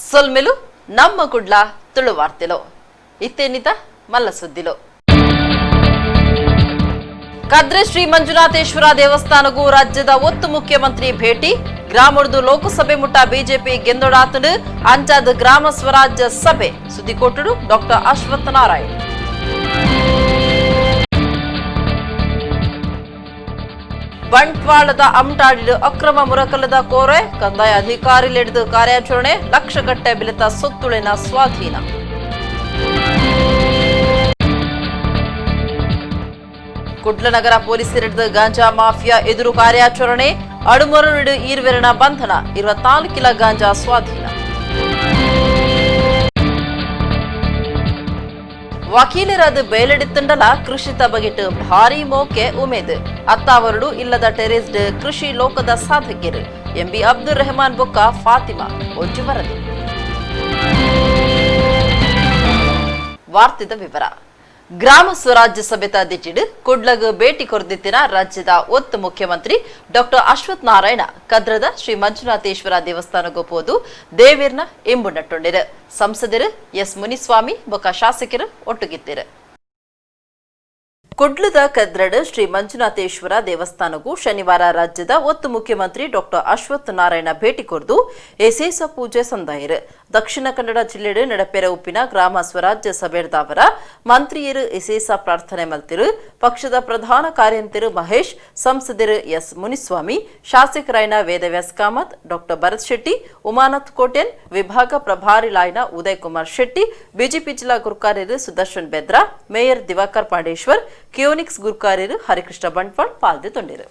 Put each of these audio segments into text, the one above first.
ಸೊಲ್ಮೆಲು ನಮ್ಮ ಕುಡ್ಲ ತುಳು ವಾರ್ತೆಲು ಇತ್ತೇನಿತ ಮಲ್ಲ ಸುದ್ದಿಲು ಕದ್ರೆ ಶ್ರೀ ಮಂಜುನಾಥೇಶ್ವರ ದೇವಸ್ಥಾನಗೂ ರಾಜ್ಯದ ಒತ್ತು ಮುಖ್ಯಮಂತ್ರಿ ಭೇಟಿ ಗ್ರಾಮುರ್ದು ಲೋಕಸಭೆ ಮುಟ್ಟ ಬಿಜೆಪಿ ಗೆಂದೊಡಾತಡು ಅಂಚಾದ ಗ್ರಾಮ ಸ್ವರಾಜ್ಯ ಸಭೆ ಸುದ್ದಿಕೋಟಡು ಡಾಕ್ಟರ್ ಅಶ್ವತ್ಥ ನಾರಾಯಣ್ ಬಂಟ್ವಾಳದ ಅಮಟಾಡಿದ ಅಕ್ರಮ ಮುರಕಲದ ಕೋರೆ ಕಂದಾಯ ಅಧಿಕಾರಿಲಿಡಿದು ಕಾರ್ಯಾಚರಣೆ ಲಕ್ಷಗಟ್ಟೆ ಬೆಲೆತ ಸೊತ್ತುಳಿನ ಸ್ವಾಧೀನ ಕುಡ್ಲ ನಗರ ಪೊಲೀಸರಿಡಿದ ಗಾಂಜಾ ಮಾಫಿಯಾ ಎದುರು ಕಾರ್ಯಾಚರಣೆ ಅಡುಮರುಡು ಈರ್ವೆರನ ಬಂಧನ 24 ಕಿಲೋ ಗಾಂಜಾ ಸ್ವಾಧೀನ ವಕೀಲರಾದ ಬೇಲೆಡಿತ್ತಂಡಲ ಕೃಷಿ ತಬಗಿಟ್ಟು ಭಾರಿ ಮೋಕೆ ಉಮೇದ್ ಅತ್ತಾವರಡು ಇಲ್ಲದ ಟೆರೇಸ್ಡ್ ಕೃಷಿ ಲೋಕದ ಸಾಧಕರು ಎಂಬಿ ಅಬ್ದುಲ್ ರೆಹಮಾನ್ ಬೊಕ್ಕ ಫಾತಿಮಾ ಒಂಜು ವರದಿ ವಾರ್ತೆದ ವಿವರ ಗ್ರಾಮ ಸ್ವರಾಜ್ಯ ಸಭೆತ ದಿಟ್ಟಿಡು ಕುಡ್ಲಗ ಭೇಟಿ ಕೊರ್ದಿತ್ತಿನ ರಾಜ್ಯದ ಒತ್ತು ಮುಖ್ಯಮಂತ್ರಿ ಡಾಕ್ಟರ್ ಅಶ್ವತ್ಥ ನಾರಾಯಣ ಕದ್ರದ ಶ್ರೀ ಮಂಜುನಾಥೇಶ್ವರ ದೇವಸ್ಥಾನಕ್ಕೂ ಪೋದು ದೇವೇರ್ನ ಎಂಬು ನಟ್ಟೊಂಡಿರು ಸಂಸದರು ಎಸ್ ಮುನಿಸ್ವಾಮಿ ಬೊಕ್ಕ ಶಾಸಕರು ಒಟ್ಟುಗಿತ್ತಿರು ಕುಡ್ಲದ ಕದ್ರಡ್ ಶ್ರೀ ಮಂಜುನಾಥೇಶ್ವರ ದೇವಸ್ಥಾನಕ್ಕೂ ಶನಿವಾರ ರಾಜ್ಯದ ಒತ್ತು ಮುಖ್ಯಮಂತ್ರಿ ಡಾಕ್ಟರ್ ಅಶ್ವತ್ಥ ನಾರಾಯಣ ಭೇಟಿ ಕೊರ್ದು ಎಸೇಸ ಪೂಜೆ ಸಂದಾಯರು ದಕ್ಷಿಣ ಕನ್ನಡ ಜಿಲ್ಲೆಡು ನಡಪೆರ ಉಪ್ಪಿನ ಗ್ರಾಮ ಸ್ವರಾಜ್ಯ ಸಭೆರ್ದಾವರ ಮಂತ್ರಿಯರು ಎಸೇಸ ಪ್ರಾರ್ಥನೆ ಮಲ್ತಿರು ಪಕ್ಷದ ಪ್ರಧಾನ ಕಾರ್ಯಂತರು ಮಹೇಶ್ ಸಂಸದರು ಎಸ್ ಮುನಿಸ್ವಾಮಿ ಶಾಸಕರಾಯನ ವೇದವ್ಯಾಸ್ ಕಾಮತ್ ಡಾಕ್ಟರ್ ಭರತ್ ಶೆಟ್ಟಿ ಉಮಾನಾಥ್ ಕೋಟ್ಯನ್ ವಿಭಾಗ ಪ್ರಭಾರಿ ಲಾಯನ ಉದಯ್ ಕುಮಾರ್ ಶೆಟ್ಟಿ ಬಿಜೆಪಿ ಜಿಲ್ಲಾ ಗುರುಕಾರ್ಯರು ಸುದರ್ಶನ್ ಬೆದ್ರಾ ಮೇಯರ್ ದಿವಾಕರ್ ಪಾಂಡೇಶ್ವರ್ ಕಿಯೋನಿಕ್ಸ್ ಗುರುಕಾರ್ಯರು ಹರಿಕೃಷ್ಣ ಬಂಟ್ವಾಳ್ ಪಾಲ್ಗೊಂಡಿರು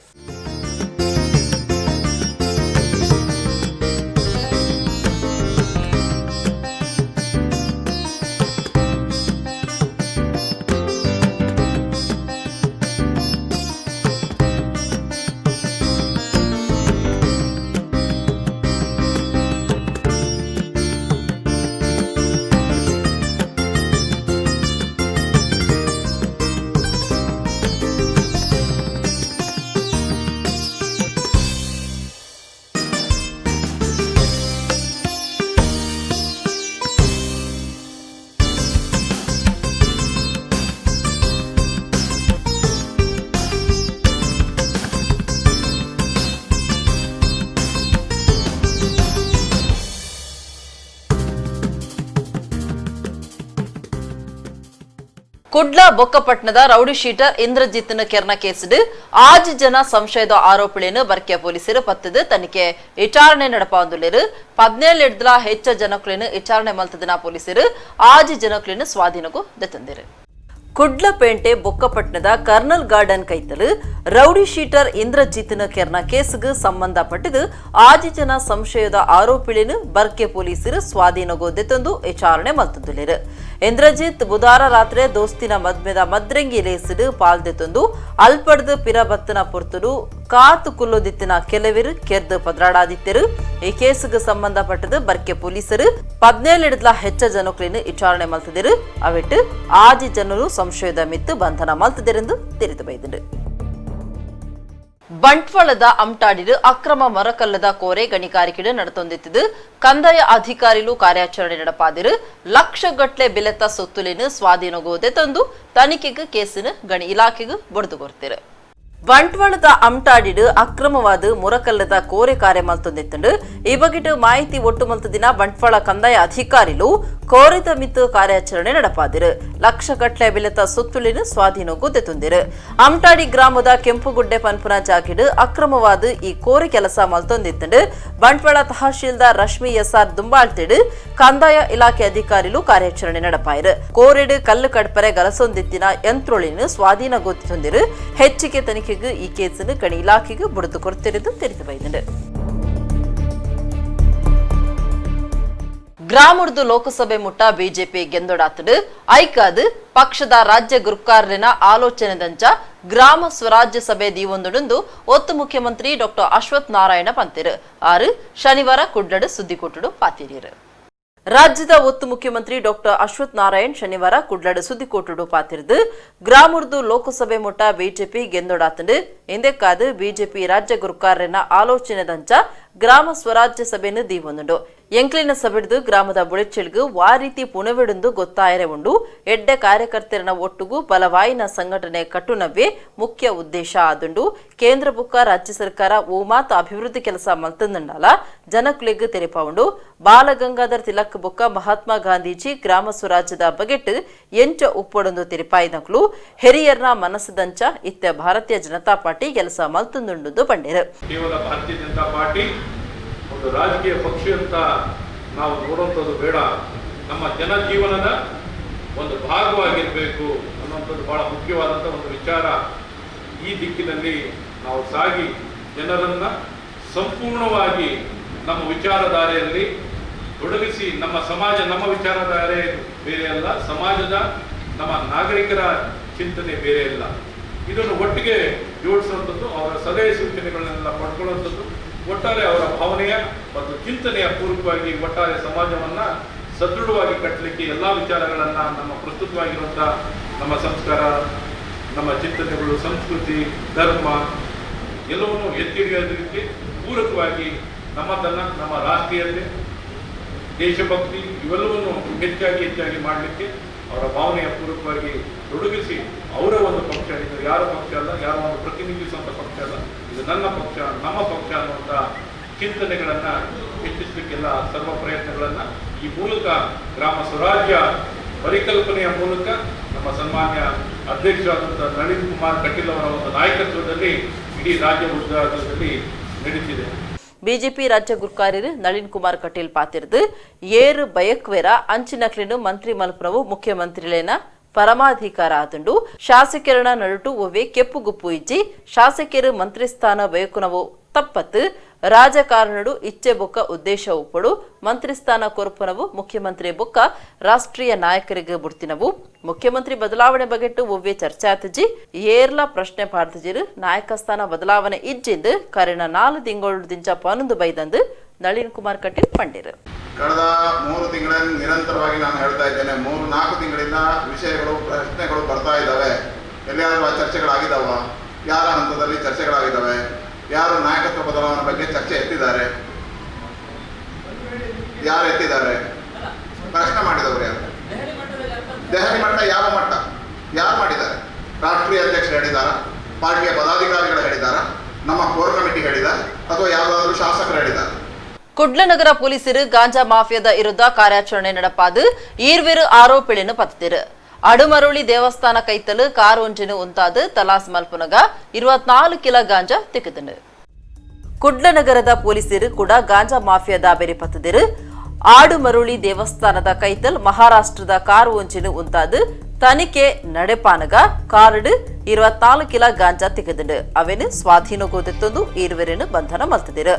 ಕುಡ್ಲ ಬೊಕ್ಕಪಟ್ಟಣದ ರೌಡಿ ಶೀಟರ್ ಇಂದ್ರಜಿತ್ನ ಕೆರ್ನ ಕೇಸಿಡು 6 ಜನ ಸಂಶಯದ ಆರೋಪಿಗಳನ್ನು ಬರ್ಕೆ ಪೊಲೀಸರು ಪತ್ತದು ತನಿಖೆ ವಿಚಾರಣೆ ನಡಪಾಂದುಲೇರು 17 ಎಡ್ದಲ ಹೆಚ್ಚ ಜನಕುలను ವಿಚಾರಣೆ ಮಲ್ತದನ ಪೊಲೀಸರು 6 ಜನಕುలను ಸ್ವಾಧೀನಕ್ಕೂ ದೆತಂದಿರು ಕುಡ್ಲಪೇಂಟೆ ಬೊಕ್ಕಪಟ್ಟಣದ ಕರ್ನಲ್ ಗಾರ್ಡನ್ ಕೈತಲು ರೌಡಿ ಶೀಟರ್ ಇಂದ್ರಜಿತ್ನ ಕೆರ್ನ ಕೇಸ್ಗೆ ಸಂಬಂಧಪಟ್ಟದು 6 ಜನ ಸಂಶಯದ ಆರೋಪಿಗಳನ್ನು ಬರ್ಕೆ ಪೊಲೀಸರು ಸ್ವಾಧೀನಗೊದ್ದೆತಂದು ವಿಚಾರಣೆ ಮಲ್ತದುಲೇರು ಇಂದ್ರಜಿತ್ ಬುಧವಾರ ರಾತ್ರಿ ದೋಸ್ತಿನ ಮದ್ಮೆದ ಮದ್ರಂಗಿ ರೇಸಿಡು ಪಾಲ್ದೆತಂದು ಅಲ್ಪಡ್ದು ಪಿರಬತ್ತನ ಪೊರ್ತುಡು ಕಾತು ಕುಲ್ಲೋದಿತ್ತಿನ ಕೆಲವರು ಕೆರ್ದು ಪದ್ರಾಡಾದಿತ್ತರು ಈ ಕೇಸ್ಗೆ ಸಂಬಂಧಪಟ್ಟದು ಬರ್ಕೆ ಪೊಲೀಸರು 17 ಎಡ್ದಲ ಹೆಚ್ಚ ಜನಕುలను ವಿಚಾರಣೆ ಮಲ್ತದಿರು ಅವಿಟ್ಟು 6 ಜನರು ಸಂಶಯದ ಮಿತ್ತು ಬಂಧನ ಮಲ್ತದಿರೆಂದು ತಿಳಿದು ಬೈದರು ಬಂಟ್ವಾಳದ ಅಮಟಾಡಿಡು ಅಕ್ರಮ ಮರಕಲ್ಲದ ಕೋರೆ ಗಣಿಗಾರಿಕೆ ನಡತೊಂದಿತ್ತಿದ್ದು ಕಂದಾಯ ಅಧಿಕಾರಿಗಳು ಕಾರ್ಯಾಚರಣೆ ನಡಪಾದಿರು ಲಕ್ಷಗಟ್ಟಲೆ ಬೆಲೆತ ಸೊತ್ತುಲಿನ ಸ್ವಾಧೀನಗೋದೆ ತಂದು ತನಿಖೆಗೆ ಕೇಸಿನ ಗಣಿ ಇಲಾಖೆಗೆ ಬೊಡ್ದುಗೊರ್ತಿರು ಬಂಟ್ವಾಳದ ಅಮಟಾಡಿಡು ಅಕ್ರಮವಾದ ಮುರಕಲ್ಲದ ಕೋರೆ ಕಾರ್ಯ ಮಲ್ತೊಂದಿತ್ತಂಡು ಈ ಬಗೆಟ್ ಮಾಹಿತಿ ಒಟ್ಟು ಮಲ್ತ ದಿನ ಬಂಟ್ವಾಳ ಕಂದಾಯ ಅಧಿಕಾರಿಗಳು ಕೋರಿದ ಮಿತ್ತು ಕಾರ್ಯಾಚರಣೆ ನಡಪಾದಿರು ಲಕ್ಷಗಟ್ಟಲೆ ಬೆಲೆತ ಸೊತ್ತುಲಿನ ಸ್ವಾಧೀನಗೋದೆ ತಂದಿರು ಅಮಟಾಡಿ ಗ್ರಾಮದ ಕೆಂಪುಗುಡ್ಡೆ ಪನ್ಪುನ ಜಾಗಿಡು ಅಕ್ರಮವಾದ ಈ ಕೋರೆ ಕೆಲಸ ಮಲ್ತೊಂದಿತ್ತಂಡು ಬಂಟ್ವಾಳ ತಹಶೀಲ್ದಾರ್ ರಶ್ಮಿ ಎಸ್ಆರ್ ದುಂಬಾಳ್ತಿಡು ಕಂದಾಯ ಇಲಾಖೆ ಅಧಿಕಾರಿಗಳು ಕಾರ್ಯಾಚರಣೆ ನಡಪಾಯಿರು ಕೋರೆಡು ಕಲ್ಲು ಕಡ್ಪರೆ ಗಲಸೊಂದಿತ್ತಿನ ಯಂತ್ರೋಳಿನ ಸ್ವಾಧೀನಗೋದೆ ತಂದಿರು ಹೆಚ್ಚಿಗೆ ತನಿಖೆ ಈ ಕೇಸನ್ನು ಗಣಿ ಇಲಾಖೆಗೆ ಬುಡದು ಕೊಡ್ತಿರುವುದು ತಿಳಿದು ಬೈದರು ಗ್ರಾಮುರ್ದು ಲೋಕಸಭೆ ಮುಟ್ಟ ಬಿಜೆಪಿ ಗೆಂದೊಡಾತಡು ಐಕಾದು ಪಕ್ಷದ ರಾಜ್ಯ ಗುರುಕಾರ್ಯನ ಆಲೋಚನೆದಂಚ ಗ್ರಾಮ ಸ್ವರಾಜ್ಯ ಸಭೆ ದೀವೊಂದುಡು ಒತ್ತು ಮುಖ್ಯಮಂತ್ರಿ ಡಾಕ್ಟರ್ ಅಶ್ವತ್ಥ ನಾರಾಯಣ ಪಂತಿರು ಆರು ಶನಿವಾರ ಕುಡ್ಲಡು ಸುದ್ದಿಕೋಟುಡು ಪಾತಿರಿಯರು ರಾಜ್ಯದ ಒತ್ತು ಮುಖ್ಯಮಂತ್ರಿ ಡಾಕ್ಟರ್ ಅಶ್ವತ್ಥ ನಾರಾಯಣ್ ಶನಿವಾರ ಕುಡ್ಲಡ್ ಸುದ್ದಿಕೋಟುಡು ಪಾತಿರ್ದು ಗ್ರಾಮುರ್ದು ಲೋಕಸಭೆ ಮುಟ್ಟ ಬಿಜೆಪಿ ಗೆಂದೊಡಾತಂಡು ಇಂದೆಕ್ಕಾದು ಬಿಜೆಪಿ ರಾಜ್ಯ ಗುರುಕಾರ್ಯನ ಆಲೋಚನೆದಂಚ ಗ್ರಾಮ ಸ್ವರಾಜ್ಯ ಸಭೆಯನ್ನು ದೀವೊಂದುಂಡು ಎಂಕ್ಲಿನ ಸಬಿಡ್ದು ಗ್ರಾಮದ ಬುಳೆಚ್ಚೆಲ್ಗು ವಾ ರೀತಿ ಪುಣವೆಡುಂದು ಗೊತ್ತಾಯರೆ ಉಂಡು ಎಡ್ಡೆ ಕಾರ್ಯಕರ್ತೆರನ ಒಟ್ಟುಗೂ ಬಲವಾಯಿನ ಸಂಘಟನೆ ಕಟ್ಟುನವ್ವೇ ಮುಖ್ಯ ಉದ್ದೇಶ ಆದುಂಡು ಕೇಂದ್ರ ಬುಕ್ಕ ರಾಜ್ಯ ಸರ್ಕಾರ ಓ ಮಾತ ಅಭಿವೃದ್ಧಿ ಕೆಲಸ ಮಲ್ತಂದಲ್ಲ ಜನಕ್ಲೆಗ್ ತೆರೆಪವುಂಡು ಬಾಲಗಂಗಾಧರ್ ತಿಲಕ್ ಬುಕ್ಕ ಮಹಾತ್ಮ ಗಾಂಧೀಜಿ ಗ್ರಾಮ ಸ್ವರಾಜ್ಯದ ಬಗೆಟ್ ಎಂಚ ಉಪ್ಪೊಡೊಂದು ತೆರೆಪಾಯಿನಕ್ಲು ಹೆರಿಯರ್ನ ಮನಸ್ಸದಂಚ ಇತ್ತ ಭಾರತೀಯ ಜನತಾ ಪಾರ್ಟಿ ಕೆಲಸ ಮಲ್ತಂದುಂಡು ಬಂಡಿರು. ಕೇವಲ ಭಾರತೀಯ ಜನತಾ ಪಾರ್ಟಿ ಒಂದು ರಾಜಕೀಯ ಪಕ್ಷ ಅಂತ ನಾವು ನೋಡುವಂಥದ್ದು ಬೇಡ, ನಮ್ಮ ಜನಜೀವನದ ಒಂದು ಭಾಗವಾಗಿರಬೇಕು ಅನ್ನುವಂಥದ್ದು ಬಹಳ ಮುಖ್ಯವಾದಂಥ ಒಂದು ವಿಚಾರ. ಈ ದಿಕ್ಕಿನಲ್ಲಿ ನಾವು ಸಾಗಿ ಜನರನ್ನು ಸಂಪೂರ್ಣವಾಗಿ ನಮ್ಮ ವಿಚಾರಧಾರೆಯಲ್ಲಿ ತೊಡಗಿಸಿ, ನಮ್ಮ ಸಮಾಜ ನಮ್ಮ ವಿಚಾರಧಾರೆ ಬೇರೆ ಅಲ್ಲ, ಸಮಾಜದ ನಮ್ಮ ನಾಗರಿಕರ ಚಿಂತನೆ ಬೇರೆ ಅಲ್ಲ, ಇದನ್ನು ಒಟ್ಟಿಗೆ ಜೋಡಿಸುವಂಥದ್ದು, ಅವರ ಸಲಹೆ ಸೂಚನೆಗಳನ್ನೆಲ್ಲ ಪಡ್ಕೊಳ್ಳುವಂಥದ್ದು, ಒಟ್ಟಾರೆ ಅವರ ಭಾವನೆಯ ಮತ್ತು ಚಿಂತನೆಯ ಪೂರ್ವಕವಾಗಿ ಒಟ್ಟಾರೆ ಸಮಾಜವನ್ನು ಸದೃಢವಾಗಿ ಕಟ್ಟಲಿಕ್ಕೆ ಎಲ್ಲ ವಿಚಾರಗಳನ್ನು ನಮ್ಮ ಪ್ರಸ್ತುತವಾಗಿರುವಂಥ ನಮ್ಮ ಸಂಸ್ಕಾರ, ನಮ್ಮ ಚಿಂತನೆಗಳು, ಸಂಸ್ಕೃತಿ, ಧರ್ಮ ಎಲ್ಲವನ್ನೂ ಎತ್ತಿ ಹಿಡಿಯೋದಕ್ಕೆ ಪೂರಕವಾಗಿ ನಮ್ಮ ರಾಷ್ಟ್ರೀಯತೆ, ದೇಶಭಕ್ತಿ ಇವೆಲ್ಲವನ್ನು ಹೆಚ್ಚಾಗಿ ಮಾಡಲಿಕ್ಕೆ ಅವರ ಭಾವನೆಯ ಪೂರ್ವಕವಾಗಿ ತೊಡಗಿಸಿ ಅವರ ಒಂದು ಪಕ್ಷ, ಇದು ಯಾರ ಪಕ್ಷ ಅಲ್ಲ, ಯಾರ ಒಂದು ಪ್ರತಿನಿಧಿಸುವಂಥ ಪಕ್ಷ ಅಲ್ಲ, ಇದು ನನ್ನ ಪಕ್ಷ, ನಮ್ಮ ಪಕ್ಷ ಅನ್ನುವಂಥ ಚಿಂತನೆಗಳನ್ನು ಹೆಚ್ಚಿಸಲಿಕ್ಕೆಲ್ಲ ಸರ್ವ ಪ್ರಯತ್ನಗಳನ್ನು ಈ ಮೂಲಕ ಗ್ರಾಮ ಸ್ವರಾಜ್ಯ ಪರಿಕಲ್ಪನೆಯ ಮೂಲಕ ನಮ್ಮ ಸನ್ಮಾನ್ಯ ಅಧ್ಯಕ್ಷರಾದಂಥ ನಳಿನ್ ಕುಮಾರ್ ಕಟೀಲ್ ಅವರ ಒಂದು ನಾಯಕತ್ವದಲ್ಲಿ ಇಡೀ ರಾಜ್ಯ ಉದ್ಯೋಗದಲ್ಲಿ ನಡೀತಿದೆ. ಬಿಜೆಪಿ ರಾಜ್ಯ ಗುರ್ಕಾರ್ಯರು ನಳಿನ್ ಕುಮಾರ್ ಕಟೀಲ್ ಪಾತಿರ್ದು ಏರು ಬಯಕ್ವೇರ ಅಂಚಿನಕ್ಲಿನು ಮಂತ್ರಿ ಮಲ್ಪನವು ಮುಖ್ಯಮಂತ್ರಿಲೇನ ಪರಮಾಧಿಕಾರ ಆದುಂಡು ಶಾಸಕರನ ನಡುಟು ಒವ್ವೆ ಕೆಪ್ಪು ಗುಪ್ಪು ಇಜ್ಜಿ ಶಾಸಕರು ಮಂತ್ರಿ ಸ್ಥಾನ ಬಯಕುನವು ತಪ್ಪತ್ತು ರಾಜಕಾರಣಡು ಇಚ್ಛೆ ಬೊಕ್ಕ ಉದ್ದೇಶ ಉಪ್ಪಡು ಮಂತ್ರಿ ಸ್ಥಾನ ಕೊರಪನವು ಮುಖ್ಯಮಂತ್ರಿ ಬೊಕ್ಕ ರಾಷ್ಟ್ರೀಯ ನಾಯಕರಿಗೆ ಬುಡ್ತಿನವು ಮುಖ್ಯಮಂತ್ರಿ ಬದಲಾವಣೆ ಬಗೆಟ್ಟು ಒವ್ವೆ ಚರ್ಚೆ ಆತಜಿ ಏರ್ಲ ಪ್ರಶ್ನೆ ಪಾಡ್ತಿಜಿರು ನಾಯಕ ಸ್ಥಾನ ಬದಲಾವಣೆ ಇಜ್ಜಿಂದು ಕರೆನ 4 ತಿಂಗಳದಿಂದ 11 ಬೈದಂದು ನಳಿನ್ ಕುಮಾರ್ ಕಟೀಲ್ ಪಂಡಿರು. ಕಳೆದ 3 ತಿಂಗಳಿಂದ ನಿರಂತರವಾಗಿ ನಾನು ಹೇಳ್ತಾ ಇದ್ದೇನೆ, 3-4 ತಿಂಗಳಿಂದ ವಿಷಯಗಳು ಪ್ರಶ್ನೆಗಳು ಬರ್ತಾ ಇದ್ದಾವೆ. ಎಲ್ಲಿಯಾದರೂ ಚರ್ಚೆಗಳಾಗಿದ್ದಾವ, ಯಾರ ಹಂತದಲ್ಲಿ ಚರ್ಚೆಗಳಾಗಿದ್ದಾವೆ, ಯಾರು ನಾಯಕತ್ವ ಬದಲಾವಣೆ ಬಗ್ಗೆ ಚರ್ಚೆ ಎತ್ತಿದ್ದಾರೆ, ಯಾರು ಎತ್ತಿದ್ದಾರೆ, ಪ್ರಶ್ನೆ ಮಾಡಿದವರು ಯಾರು, ದೆಹಲಿ ಮಟ್ಟ ಯಾವ ಮಟ್ಟ, ಯಾರು ಮಾಡಿದ್ದಾರೆ, ರಾಷ್ಟ್ರೀಯ ಅಧ್ಯಕ್ಷರು ಹೇಳಿದಾರ, ಪಾರ್ಟಿಯ ಪದಾಧಿಕಾರಿಗಳು ಹೇಳಿದಾರ, ನಮ್ಮ ಕೋರ್ ಕಮಿಟಿ ಹೇಳಿದ, ಅಥವಾ ಯಾವುದಾದ್ರೂ ಶಾಸಕರು ಹೇಳಿದ್ದಾರೆ. ಕುಡ್ಲ ನಗರ ಪೊಲೀಸರು ಗಾಂಜಾ ಮಾಫಿಯಾದ ವಿರುದ್ಧ ಕಾರ್ಯಾಚರಣೆ ನಡೆಪಾದು ಈರ್ವೇರು ಆರೋಪಿಗಳನ್ನು ಪತ್ತಿರು. ಅಡುಮರುಳಿ ದೇವಸ್ಥಾನ ಕೈತಲು ಕಾರ್ ಒಂಜಿನ ಉಂತಾದು ತಲಾಸ್ ಮಲ್ಪುನಗ 24 ಕಿಲೋ ಗಾಂಜಾ ತಿಕ್ಕದನು. ಕುಡ್ಲ ನಗರದ ಪೊಲೀಸರು ಕೂಡ ಗಾಂಜಾ ಮಾಫಿಯಾದ ಬೆರೆ ಪತ್ತಿರು. ಆಡುಮರುಳಿ ದೇವಸ್ಥಾನದ ಕೈತಲ್ ಮಹಾರಾಷ್ಟ್ರದ ಕಾರ್ ಒಂಜಿನ ಉಂತಾದು ತನಿಖೆ ನಡೆಪಾನಗ ಕಾರ್ಡ್ 24 ಕಿಲೋ ಗಾಂಜಾ ತೆಗೆದು ಅವೇನು ಸ್ವಾಧೀನಗೋದೆತ್ತೊಂದು ಈರ್ವೆರೇನು ಬಂಧನ ಮಲ್ತಿದ್ರು.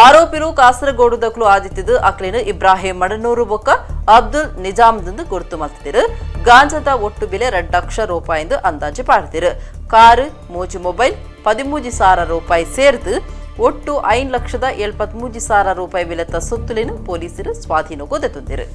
ಆರೋಪಿರು ಕಾಸರಗೋಡುದಕ್ಲು ಆದಿತ್ಯದು ಅಕ್ಲೇನು ಇಬ್ರಾಹಿಂ ಮಡನೂರು ಬೊಕ್ಕ ಅಬ್ದುಲ್ ನಿಜಾಮ್ದಂದು ಗುರುತು ಮಲ್ತಿದ್ರು. ಗಾಂಜಾದ ಒಟ್ಟು ಬೆಲೆ 2 ಲಕ್ಷ ರೂಪಾಯಿಂದ ಅಂದಾಜು ಪಾಡ್ತಿರು. ಕಾರು, 3 ಮೊಬೈಲ್, 13,000 ರೂಪಾಯಿ ಸೇರಿದು ಒಟ್ಟು 5,73,000 ರೂಪಾಯಿ ಬೆಲೆತ ಸೊತ್ತುಲೇನು ಪೊಲೀಸರು ಸ್ವಾಧೀನಗೋದೆತ್ತೊಂದಿರು.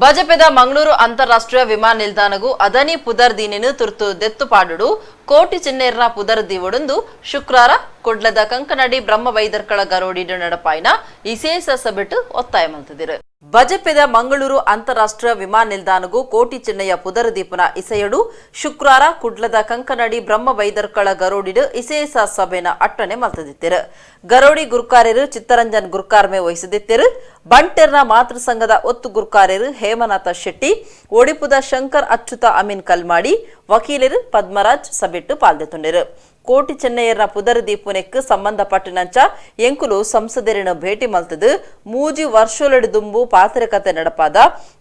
ಬಜಪೆದ ಮಂಗಳೂರು ಅಂತಾರಾಷ್ಟ್ರೀಯ ವಿಮಾನ ನಿಲ್ದಾಣಗೂ ಅದನಿ ಪುದರ್ ದೀನಿನು ತುರ್ತು ದೆತ್ತು ಪಾಡುಡು ಕೋಟಿ ಚಿನ್ನೇರ್ನ ಪುದರ್ ದೀವೊಡೊಂದು ಶುಕ್ರವಾರ ಕುಡ್ಲದ ಕಂಕನಡಿ ಬ್ರಹ್ಮ ವೈದರ್ಕಳ ಗರೋಡಿಡು ನಡಪಾಯಿನ ವಿಶೇಷ ಸಭೆಟ್ಟು ಒತ್ತಾಯ ಮಲ್ತಿದ್ರು. ಬಜಪೆದ ಮಂಗಳೂರು ಅಂತಾರಾಷ್ಟ್ರೀಯ ವಿಮಾನ ನಿಲ್ದಾಣಗೂ ಕೋಟಿ ಚಿನ್ನಯ್ಯ ಪುದರ್ ದೀಪನ ಇಸೆಯಡು ಶುಕ್ರವಾರ ಕುಡ್ಲದ ಕಂಕನಡಿ ಬ್ರಹ್ಮ ವೈದರ್ಕಳ ಗರೋಡಿಡು ವಿಶೇಷ ಸಭೆನ ಅಟ್ಟಣೆ ಮಲ್ತದಿತ್ತಿರು. ಗರೋಡಿ ಗುರ್ಕಾರ್ಯರು ಚಿತ್ತರಂಜನ್ ಗುರ್ಕಾರ್ಮೆ ವಹಿಸದಿತ್ತಿರು. ಬಂಟೆರ್ನ ಮಾತೃ ಸಂಘದ 10 ಗುರ್ಕಾರ್ಯರು ಹೇಮನಾಥ ಶೆಟ್ಟಿ, ಒಡಿಪುದ ಶಂಕರ್ ಅಚ್ಯುತ ಅಮೀನ್ ಕಲ್ಮಾಡಿ, ವಕೀಲರು ಪದ್ಮರಾಜ್ ಸಭೆಟ್ಟು ಪಾಲ್ದೆತೊಂಡಿರು. ಕೋಟಿ ಚೆನ್ನಯ್ಯರ ಪುದರ್ ದೀಪುನೆಕ್ ಸಂಬಂಧಪಟ್ಟಿನಂಚ ಎಂಕುಲು ಸಂಸದರಿನ ಭೇಟಿ ಮಲ್ತದು 3 ವರ್ಷೋಲಡಿ ದುಂಬು ಪಾತ್ರಕತೆ ನಡಪಾದ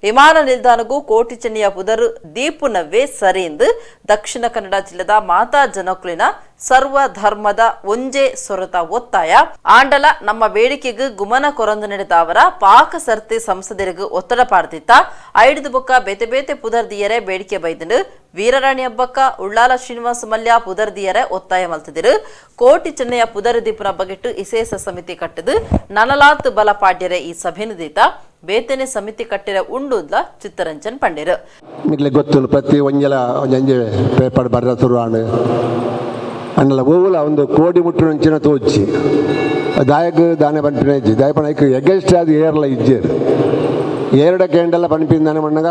ವಿಮಾನ ನಿಲ್ದಾಣಗೂ ಕೋಟಿ ಚೆನ್ನಯ್ಯ ಪುದರ್ ದೀಪುನವೇ ಸರಿ ಎಂದು ದಕ್ಷಿಣ ಕನ್ನಡ ಜಿಲ್ಲೆದ ಮಾತಾ ಜನಕುಲಿನ ಸರ್ವ ಧರ್ಮದ ಒಂಜೆ ಸೊರತ ಒತ್ತಾಯ ಆಂಡಲ ನಮ್ಮ ಬೇಡಿಕೆಗೆ ಗುಮನ ಕೊರಂದು ನಡೆದವರ ಪಾಕ ಸರ್ತಿ ಸಂಸದರಿಗೂ ಒತ್ತಡ ಪಾಡ್ತಿತ್ತ ಐಡಿದು ಬೊಕ್ಕ ಬೇತೆ ಬೇತೆ ಪುದರ್ ದಿಯರೆ ಬೇಡಿಕೆ ಬೈದನು. ವೀರರಾಣಿ ಹಬ್ಬಕ್ಕ ಉಳ್ಳಾಲ ಶ್ರೀನಿವಾಸ ಮಲ್ಯ ಪುದರ್ ದಿಯರೆ ಒತ್ತಾಯ ಮಲ್ತಿದ್ರು. ಕೋಟಿ ಚೆನ್ನಯ್ಯ ಪುದರ್ ದೀಪನ ಬಗೆಟ್ಟು ವಿಶೇಷ ಸಮಿತಿ ಕಟ್ಟದು ನನಲಾತ್ ಬಲ ಪಾಡ್ಯರೆ ಈ ಸಭೆನು ದೀತ ಬೇತನೆ ಸಮಿತಿ ಕಟ್ಟಿರ ಉಂಡುದ್ಲ ಚಿತ್ತರಂಜನ್ ಪಂಡಿರು. ಗೊತ್ತು ಪ್ರತಿ ಒಂಜಲ ಒಂಜೆ ಪೇಪರ್ ಬರ್ರ ತುರುವಾಣು ಅನ್ನಲ್ಲ ಓವುಲ ಒಂದು ಕೋಡಿ ಮುಟ್ಟು ನಂಚಿನ ತೋಚಿ ದಾಯಕ ದಾನೆ ಪನ್ಪಿನ ಇಜ್ಜಿ ದಾಯ ಪಣಕ್ಕೆ ಎಗೆಸ್ಟ್ ಅದು ಏರ್ಲ ಇಜ್ಜೇರು ಏರಡಕ್ಕೆ ಎಂಡೆಲ್ಲ ಪನ್ಪಿಂದಾನೆ ಮಣ್ಣಗ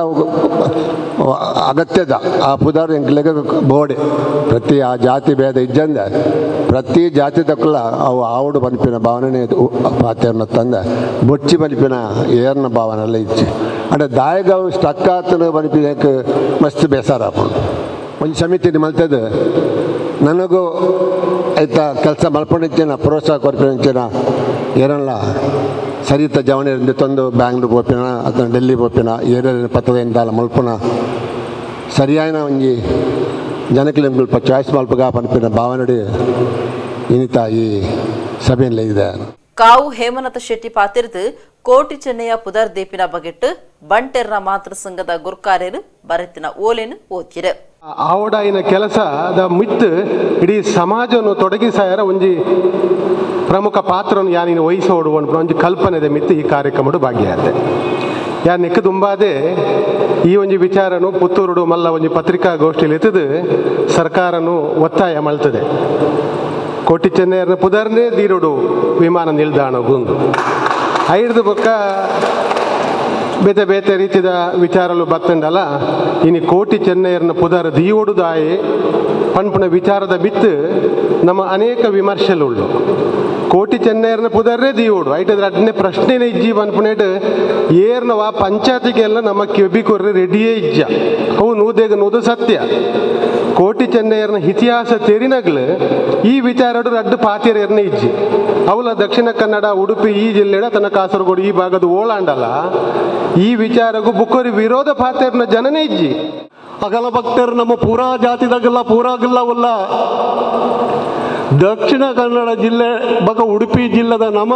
ಅಗತ್ಯದ ಆ ಪುದಾರ್ ಎಂಕ್ಲೆಗೆ ಬೋಡೆ ಪ್ರತಿ ಆ ಜಾತಿ ಭೇದ ಇಜ್ಜಂದ ಪ್ರತಿ ಜಾತಿ ತಕ್ಕಲ ಅವು ಆವುಡು ಪನ್ಪಿನ ಭಾವನೆ ಪಾತ್ರೆಯನ್ನು ತಂದ ಬೊಚ್ಚಿ ಪನ್ಪಿನ ಏರ್ನ ಭಾವನೆ ಎಲ್ಲ ಇಜ್ಜಿ ಅಂದರೆ ದಾಯಗ ಸ್ಟಕ್ ಆತನ ಪನ್ಪಿನಕ್ಕೆ ಮಸ್ತ್ ಬೇಸರ ಹಾಕೊಂಡು ಒಂದು ಸಮಿತಿ ಮಲ್ತದ ನನಗೂ ಆಯ್ತಾ ಕೆಲಸ ಮಲ್ಪಣಿದ್ದೇನ ಪ್ರೋತ್ಸಾಹ ಕೊರ್ಪಿನ ಏನಲ್ಲ ಸರಿತ ಜವನ ತಂದು ಬ್ಯಾಂಗ್ಳೂರ್ ಹೋಪಿನ ಅಥವಾ ಡೆಲ್ಲಿ ಹೋಪಿನ ಏರಿಯ ಪತ್ತದಿಂದ ಮಲ್ಪನ ಸರಿಯಾದ ಒಂಜಿ ಜನಕ್ಕೆ ಸ್ವಲ್ಪ ಚಾಯ್ಸ್ ಮಲ್ಪಗ ಪನ್ಪಿನ ಭಾವನೆ ಇನ್ನಿತ ಈ ಸಭೆಯಲ್ಲಿ ಇದೆ. ಕಾವು ಹೇಮನಾಥ ಶೆಟ್ಟಿ ಪಾತಿರ್ದು ಕೋಟಿ ಚೆನ್ನಯ್ಯ ಪುದರ್ ದೀಪಿನ ಬಗೆಟ್ಟು ಬಂಟೆರ್ನ ಮಾತೃ ಸಂಘದ ಗುರ್ಕಾರ್ಯರು ಬರೆತಿನ ಓಲೆನು ಓದ್ತಿರು. ಆವಡಾಯಿನ ಕೆಲಸದ ಮಿತ್ತು ಇಡೀ ಸಮಾಜವನ್ನು ತೊಡಗಿಸಾಯರ ಒಂಜಿ ಪ್ರಮುಖ ಪಾತ್ರವನ್ನು ಯಾನಿನ ವಹಿಸೋಡು ಒಂಜಿ ಕಲ್ಪನೆದ ಮಿತ್ತು ಈ ಕಾರ್ಯಕ್ರಮಡು ಭಾಗಿಯಾದೆ. ಯಾರು ನೆಕ್ಕ ತುಂಬಾದೆ ಈ ಒಂಜಿ ವಿಚಾರನು ಪುತ್ತೂರುಡು ಮಲ್ಲ ಒಂಜಿ ಪತ್ರಿಕಾಗೋಷ್ಠಿಯಲ್ಲಿ ಎತ್ತದು ಸರ್ಕಾರನು ಒತ್ತಾಯ ಮಲ್ತದೆ. ಕೋಟಿ ಚೆನ್ನೈಯರ್ನ ಪುದರ್ನೇ ದೀರುಡು ವಿಮಾನ ನಿಲ್ದಾಣಗುಂದು ಐದು ಬೊಕ್ಕ ಬೇತೆ ಬೇತೆ ರೀತಿಯ ವಿಚಾರಲು ಬತ್ತಂಡಲ್ಲ ಇನ್ನು ಕೋಟಿ ಚೆನ್ನೈಯರ್ನ ಪುದರ್ ದೀವೊಡುದಾಯೆ ಪನ್ಪುನ ವಿಚಾರದ ಬಿತ್ತು ನಮ್ಮ ಅನೇಕ ವಿಮರ್ಶೆಲುಳ್ಳು. ಕೋಟಿ ಚೆನ್ನೈಯರ್ನ ಪುದರ್ರೇ ದೀವೋಡು ಐಟದ್ರ ಅಡ್ನೆ ಪ್ರಶ್ನೆನೇ ಇಜ್ಜಿ ಪನ್ಪುನೇಟ್ ಏರ್ನವ ಪಂಚಾಯತಿಗೆಲ್ಲ ನಮ್ಮ ಕೆಬಿಕೊರ್ರೆ ರೆಡಿಯೇ ಇಜ್ಜ ಅವು ನೂದೇಗ ನೂದು ಸತ್ಯ. ಕೋಟಿ ಚೆನ್ನೈಯರ್ನ ಇತಿಹಾಸ ತೆರಿನಗ್ಲು ಈ ವಿಚಾರಡು ರಡ್ಡು ಪಾತಿಯರ್ನೇ ಇಜ್ಜಿ ಅವಲ ದಕ್ಷಿಣ ಕನ್ನಡ ಉಡುಪಿ ಈ ಜಿಲ್ಲೆಡ ತನ್ನ ಕಾಸರಗೋಡು ಈ ಭಾಗದ ಓಳಾಂಡಲ್ಲ ಈ ವಿಚಾರಗೂ ಬುಕ್ಕೋರಿ ವಿರೋಧ ಪಾತಿಯರ್ನ ಜನನೇ ಇಜ್ಜಿ. ಅಗಲ ಭಕ್ತರು ನಮ್ಮ ಪೂರಾ ಜಾತಿದಾಗಲ್ಲ ಪೂರಾಗಲ್ಲವಲ್ಲ ದಕ್ಷಿಣ ಕನ್ನಡ ಜಿಲ್ಲೆ ಬಗ ಉಡುಪಿ ಜಿಲ್ಲೆದ ನಮ್ಮ